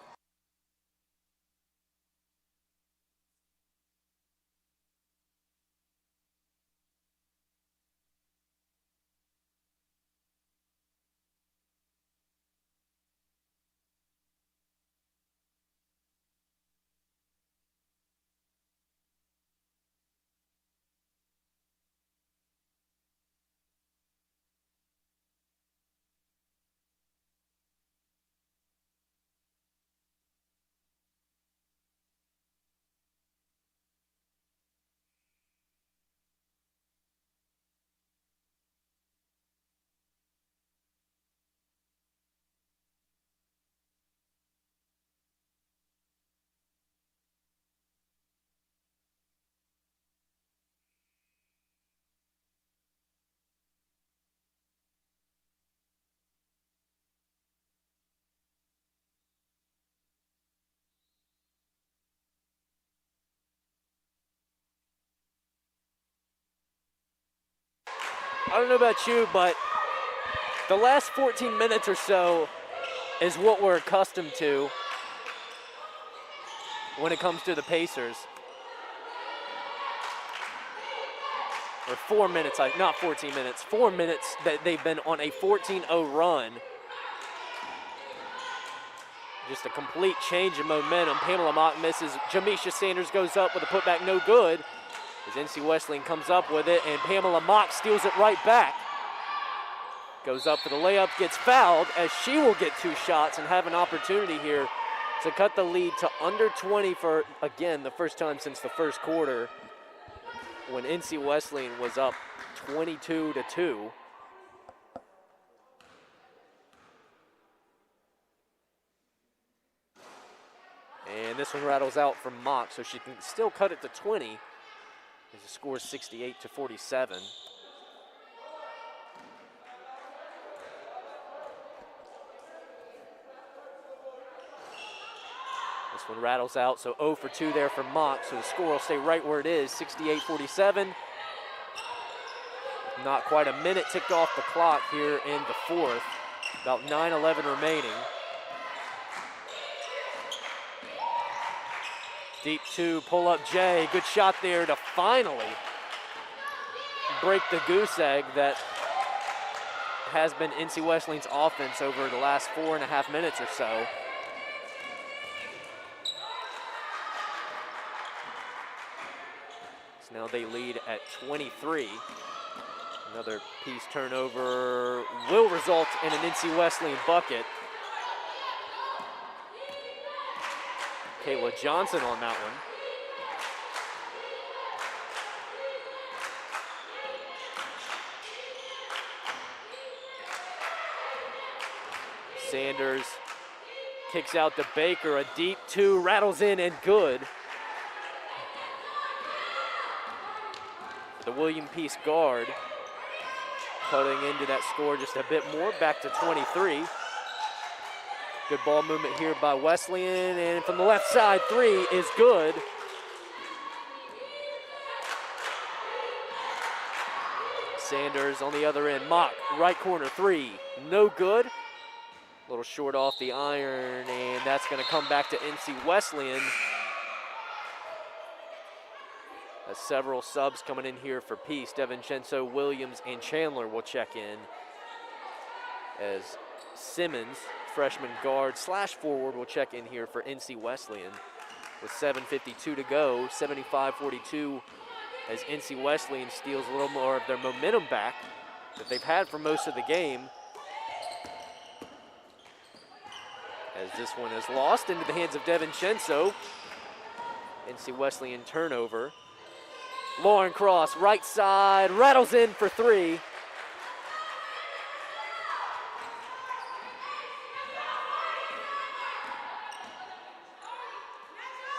I don't know about you, but the last 14 minutes or so is what we're accustomed to when it comes to the Pacers. Or 4 minutes, not 14 minutes, 4 minutes that they've been on a 14-0 run. Just a complete change of momentum. Pamela Mock misses. Jamisha Sanders goes up with a putback, no good. As NC Wesleyan comes up with it, and Pamela Mock steals it right back. Goes up for the layup, gets fouled, as she will get 2 shots and have an opportunity here to cut the lead to under 20 for, again, the first time since the first quarter, when NC Wesleyan was up 22-2. And this one rattles out from Mock, so she can still cut it to 20 as the score is 68-47. This one rattles out, so 0 for 2 there from Mock, so the score will stay right where it is, 68-47. Not quite a minute ticked off the clock here in the fourth. About 9:11 remaining. Deep 2, pull up Jay. Good shot there to finally break the goose egg that has been NC Wesleyan's offense over the last 4.5 minutes or so. So now they lead at 23. Another piece turnover will result in an NC Wesleyan bucket. Kayla Johnson on that one. Sanders kicks out to Baker, a deep 2, rattles in and good. The William Peace guard cutting into that score just a bit more, back to 23. Good ball movement here by Wesleyan, and from the left side, 3 is good. Sanders on the other end, Mock, right corner, 3, no good. A little short off the iron, and that's gonna come back to NC Wesleyan. As several subs coming in here for Peace. DeVincenzo, Williams, and Chandler will check in. As Simmons, freshman guard / forward, will check in here for NC Wesleyan. With 7:52 to go, 75-42, as NC Wesleyan steals a little more of their momentum back that they've had for most of the game. As this one is lost into the hands of DeVincenzo. NC Wesleyan turnover. Lauren Cross, right side, rattles in for 3.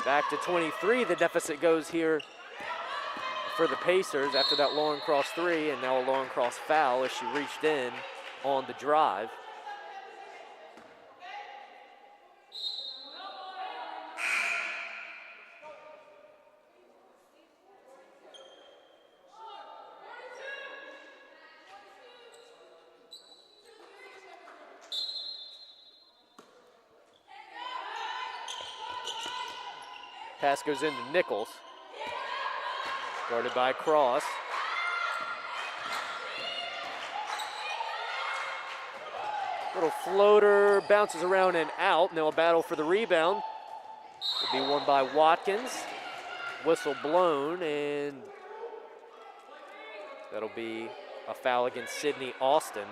Back to 23, the deficit goes here for the Pacers after that Lauren Cross 3, and now a Lauren Cross foul as she reached in on the drive. Pass goes into Nichols. Guarded by Cross. Little floater, bounces around and out. Now a battle for the rebound. Will be won by Watkins. Whistle blown, and that'll be a foul against Sydney Austin.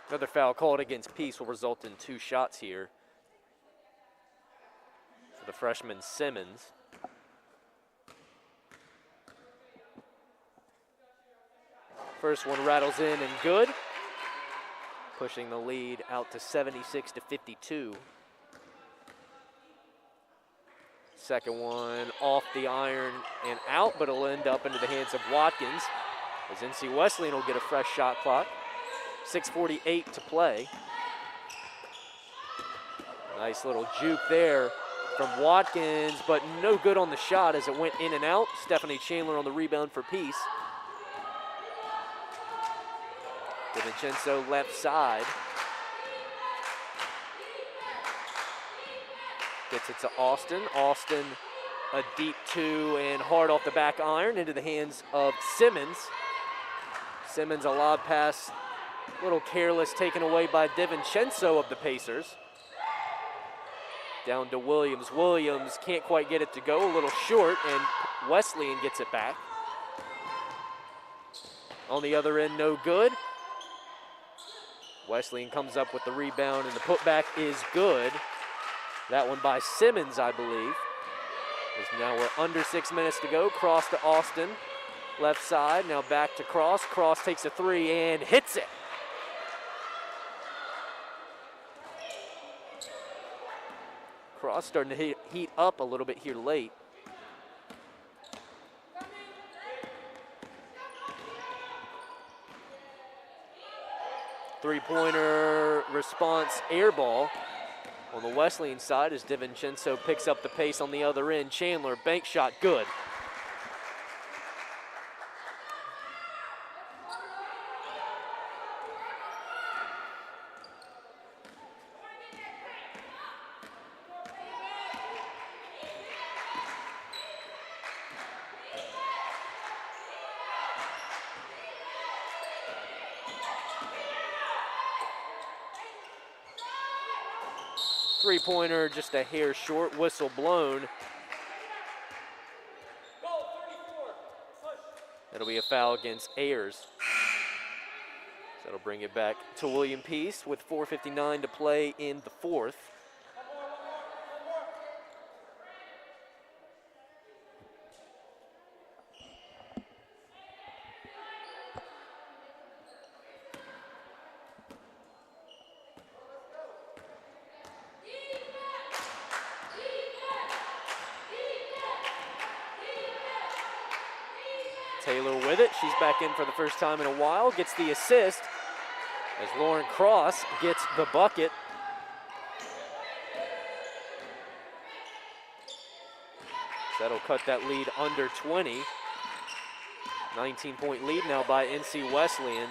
Another foul called against Peace will result in 2 shots here for the freshman Simmons. First one rattles in and good, pushing the lead out to 76-52. Second one off the iron and out, but it'll end up into the hands of Watkins, as NC Wesleyan will get a fresh shot clock. 6:48 to play. Nice little juke there from Watkins, but no good on the shot as it went in and out. Stephanie Chandler on the rebound for Peace. DiVincenzo left side. Gets it to Austin. Austin, a deep two and hard off the back iron into the hands of Simmons. Simmons, a lob pass, a little careless, taken away by DiVincenzo of the Pacers. Down to Williams. Williams can't quite get it to go, a little short, and Wesleyan gets it back. On the other end, no good. Wesleyan comes up with the rebound, and the putback is good. That one by Simmons, I believe. As now we're under 6 minutes to go. Cross to Austin. Left side, now back to Cross. Cross takes a three and hits it. Cross starting to heat up a little bit here late. Three-pointer response air ball on the Wesleyan side as DiVincenzo picks up the pace on the other end. Chandler, bank shot, good. Three-pointer, just a hair short, whistle blown. That'll be a foul against Ayers. So that'll bring it back to William Peace with 4:59 to play in the fourth. Taylor with it. She's back in for the first time in a while. Gets the assist as Lauren Cross gets the bucket. So that'll cut that lead under 20. 19-point lead now by NC Wesleyan.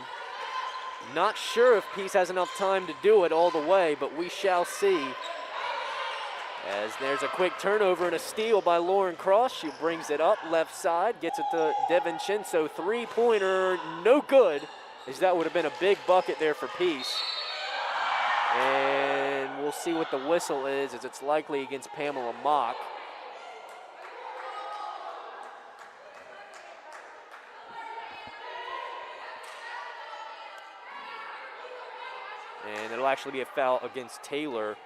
Not sure if Peace has enough time to do it all the way, but we shall see. As there's a quick turnover and a steal by Lauren Cross. She brings it up left side, gets it to DiVincenzo. Three-pointer, no good, as that would have been a big bucket there for Peace. And we'll see what the whistle is, as it's likely against Pamela Mock. And it'll actually be a foul against Taylor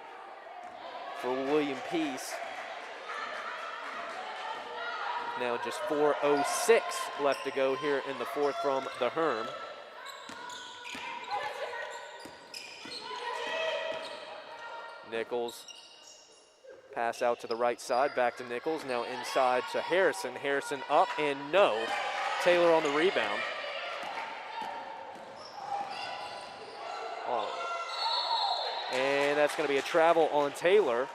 for William Peace. Now just 4:06 left to go here in the fourth from the Herm. Nichols, pass out to the right side, back to Nichols, now inside to Harrison. Harrison up and no. Taylor on the rebound. And that's going to be a travel on Taylor.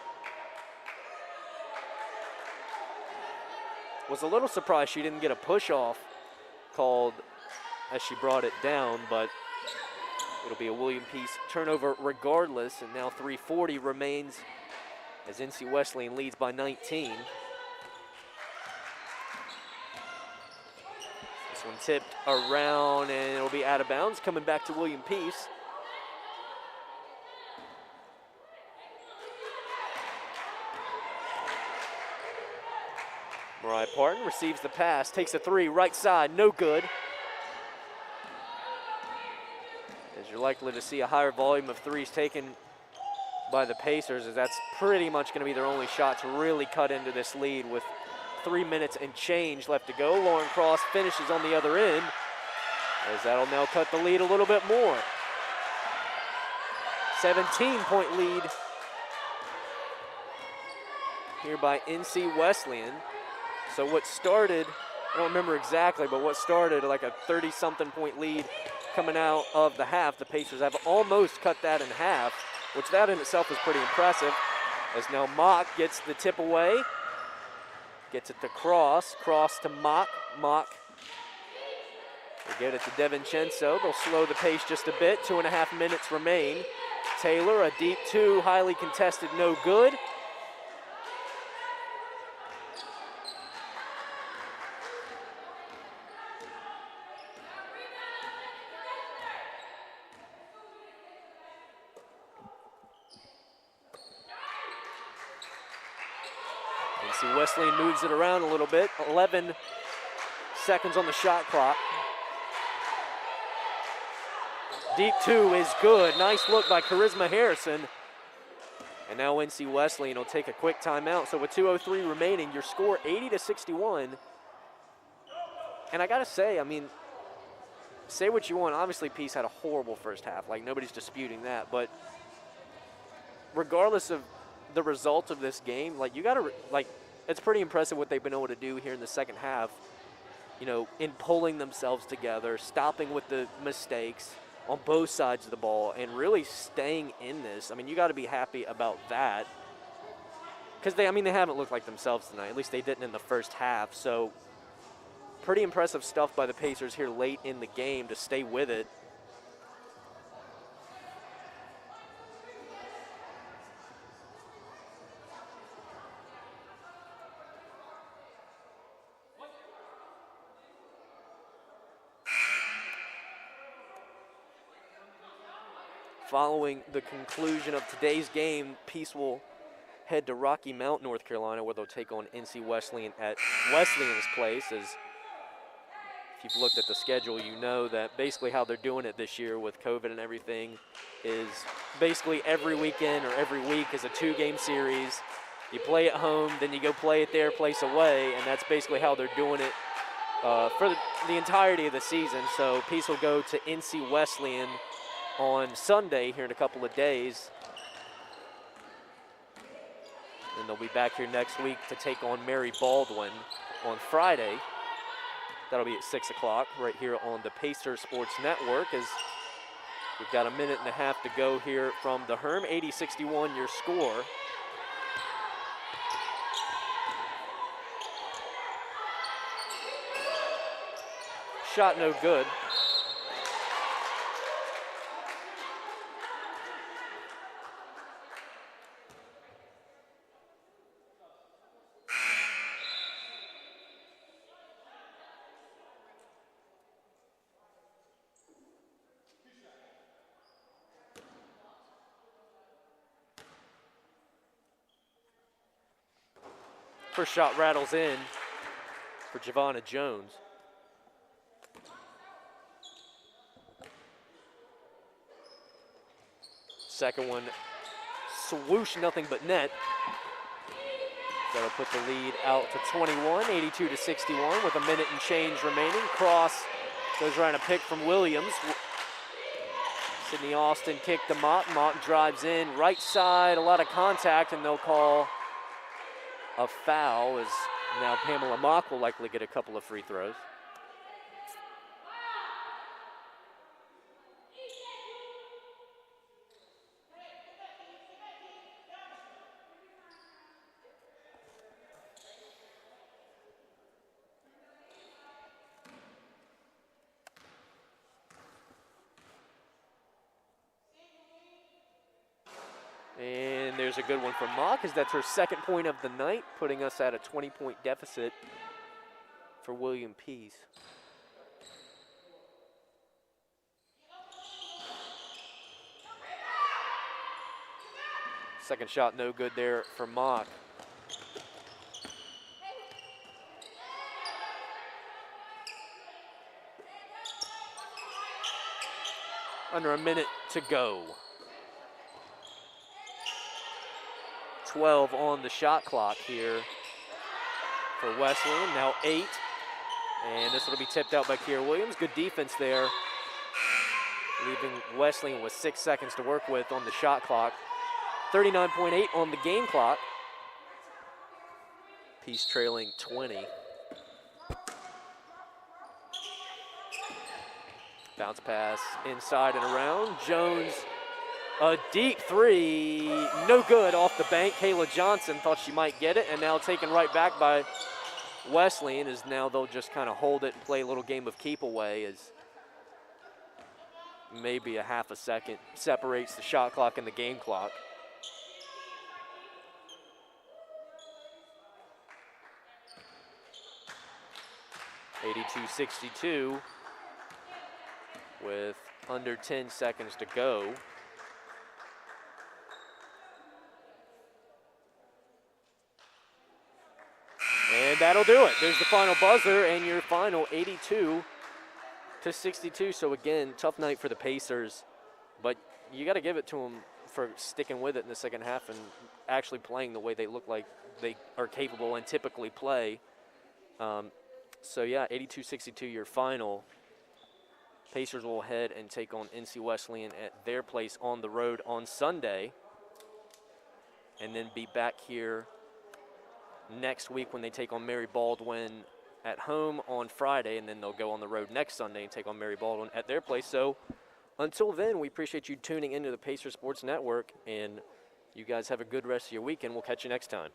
Was a little surprised she didn't get a push-off called as she brought it down, but it'll be a William Peace turnover regardless, and now 3:40 remains as NC Wesleyan leads by 19. This one tipped around, and it'll be out of bounds, coming back to William Peace. Mariah Parton receives the pass, takes a three, right side, no good. As you're likely to see a higher volume of threes taken by the Pacers, as that's pretty much going to be their only shot to really cut into this lead with 3 minutes and change left to go. Lauren Cross finishes on the other end, as that'll now cut the lead a little bit more. 17-point lead here by NC Wesleyan. So what started, I don't remember exactly, but what started like a 30-something point lead coming out of the half, the Pacers have almost cut that in half, which that in itself is pretty impressive. As now Mock gets the tip away, gets it to Cross to Mock. They get it to DeVincenzo. They'll slow the pace just a bit. 2.5 minutes remain. Taylor, a deep two, highly contested, no good. NC Wesleyan moves it around a little bit. 11 seconds on the shot clock. Deep two is good. Nice look by Charisma Harrison. And now NC Wesleyan will take a quick timeout. So with 2:03 remaining, your score 80-61. And I gotta say, I mean, say what you want. Obviously, Peace had a horrible first half. Like, nobody's disputing that. But regardless of the result of this game, like, you gotta, like, it's pretty impressive what they've been able to do here in the second half, you know, in pulling themselves together, stopping with the mistakes on both sides of the ball, and really staying in this. I mean, you got to be happy about that, because they haven't looked like themselves tonight. At least they didn't in the first half. So pretty impressive stuff by the Pacers here late in the game to stay with it. Following the conclusion of today's game, Peace will head to Rocky Mount, North Carolina, where they'll take on NC Wesleyan at Wesleyan's place. As if you've looked at the schedule, you know that basically how they're doing it this year with COVID and everything is basically every weekend or every week is a 2-game series. You play at home, then you go play at their place away, and that's basically how they're doing it for the entirety of the season. So Peace will go to NC Wesleyan on Sunday here in a couple of days. And they'll be back here next week to take on Mary Baldwin on Friday. That'll be at 6 o'clock right here on the Pacer Sports Network, as we've got a minute and a half to go here from the Herm. 80-61 your score. Shot no good. First shot rattles in for Giovanna Jones. Second one, swoosh, nothing but net. That'll put the lead out to 21, 82-61 with a minute and change remaining. Cross goes around a pick from Williams. Sydney Austin kicked to Mock. Mock drives in, right side, a lot of contact, and they'll call a foul, as now Pamela Mock will likely get a couple of free throws. And there's a good one from Mock, as that's her second point of the night, putting us at a 20-point deficit for William Peace. Second shot no good there for Mock. Under a minute to go. 12 on the shot clock here for Wesleyan. Now 8. And this will be tipped out by Kiera Williams. Good defense there, leaving Wesleyan with 6 seconds to work with on the shot clock. 39.8 on the game clock. Peace trailing 20. Bounce pass inside and around. Jones, a deep three, no good off the bank. Kayla Johnson thought she might get it, and now taken right back by Wesleyan, as now they'll just kind of hold it and play a little game of keep away, as maybe a half a second separates the shot clock and the game clock. (82-62) with under 10 seconds to go. And that'll do it. There's the final buzzer, and your final 82-62. So again, tough night for the Pacers, but you got to give it to them for sticking with it in the second half and actually playing the way they look like they are capable and typically play. So yeah, 82-62 your final. Pacers will head and take on NC Wesleyan at their place on the road on Sunday, and then be back here next week when they take on Mary Baldwin at home on Friday, and then they'll go on the road next Sunday and take on Mary Baldwin at their place. So until then, we appreciate you tuning into the Pacer Sports Network, and you guys have a good rest of your weekend. We'll catch you next time.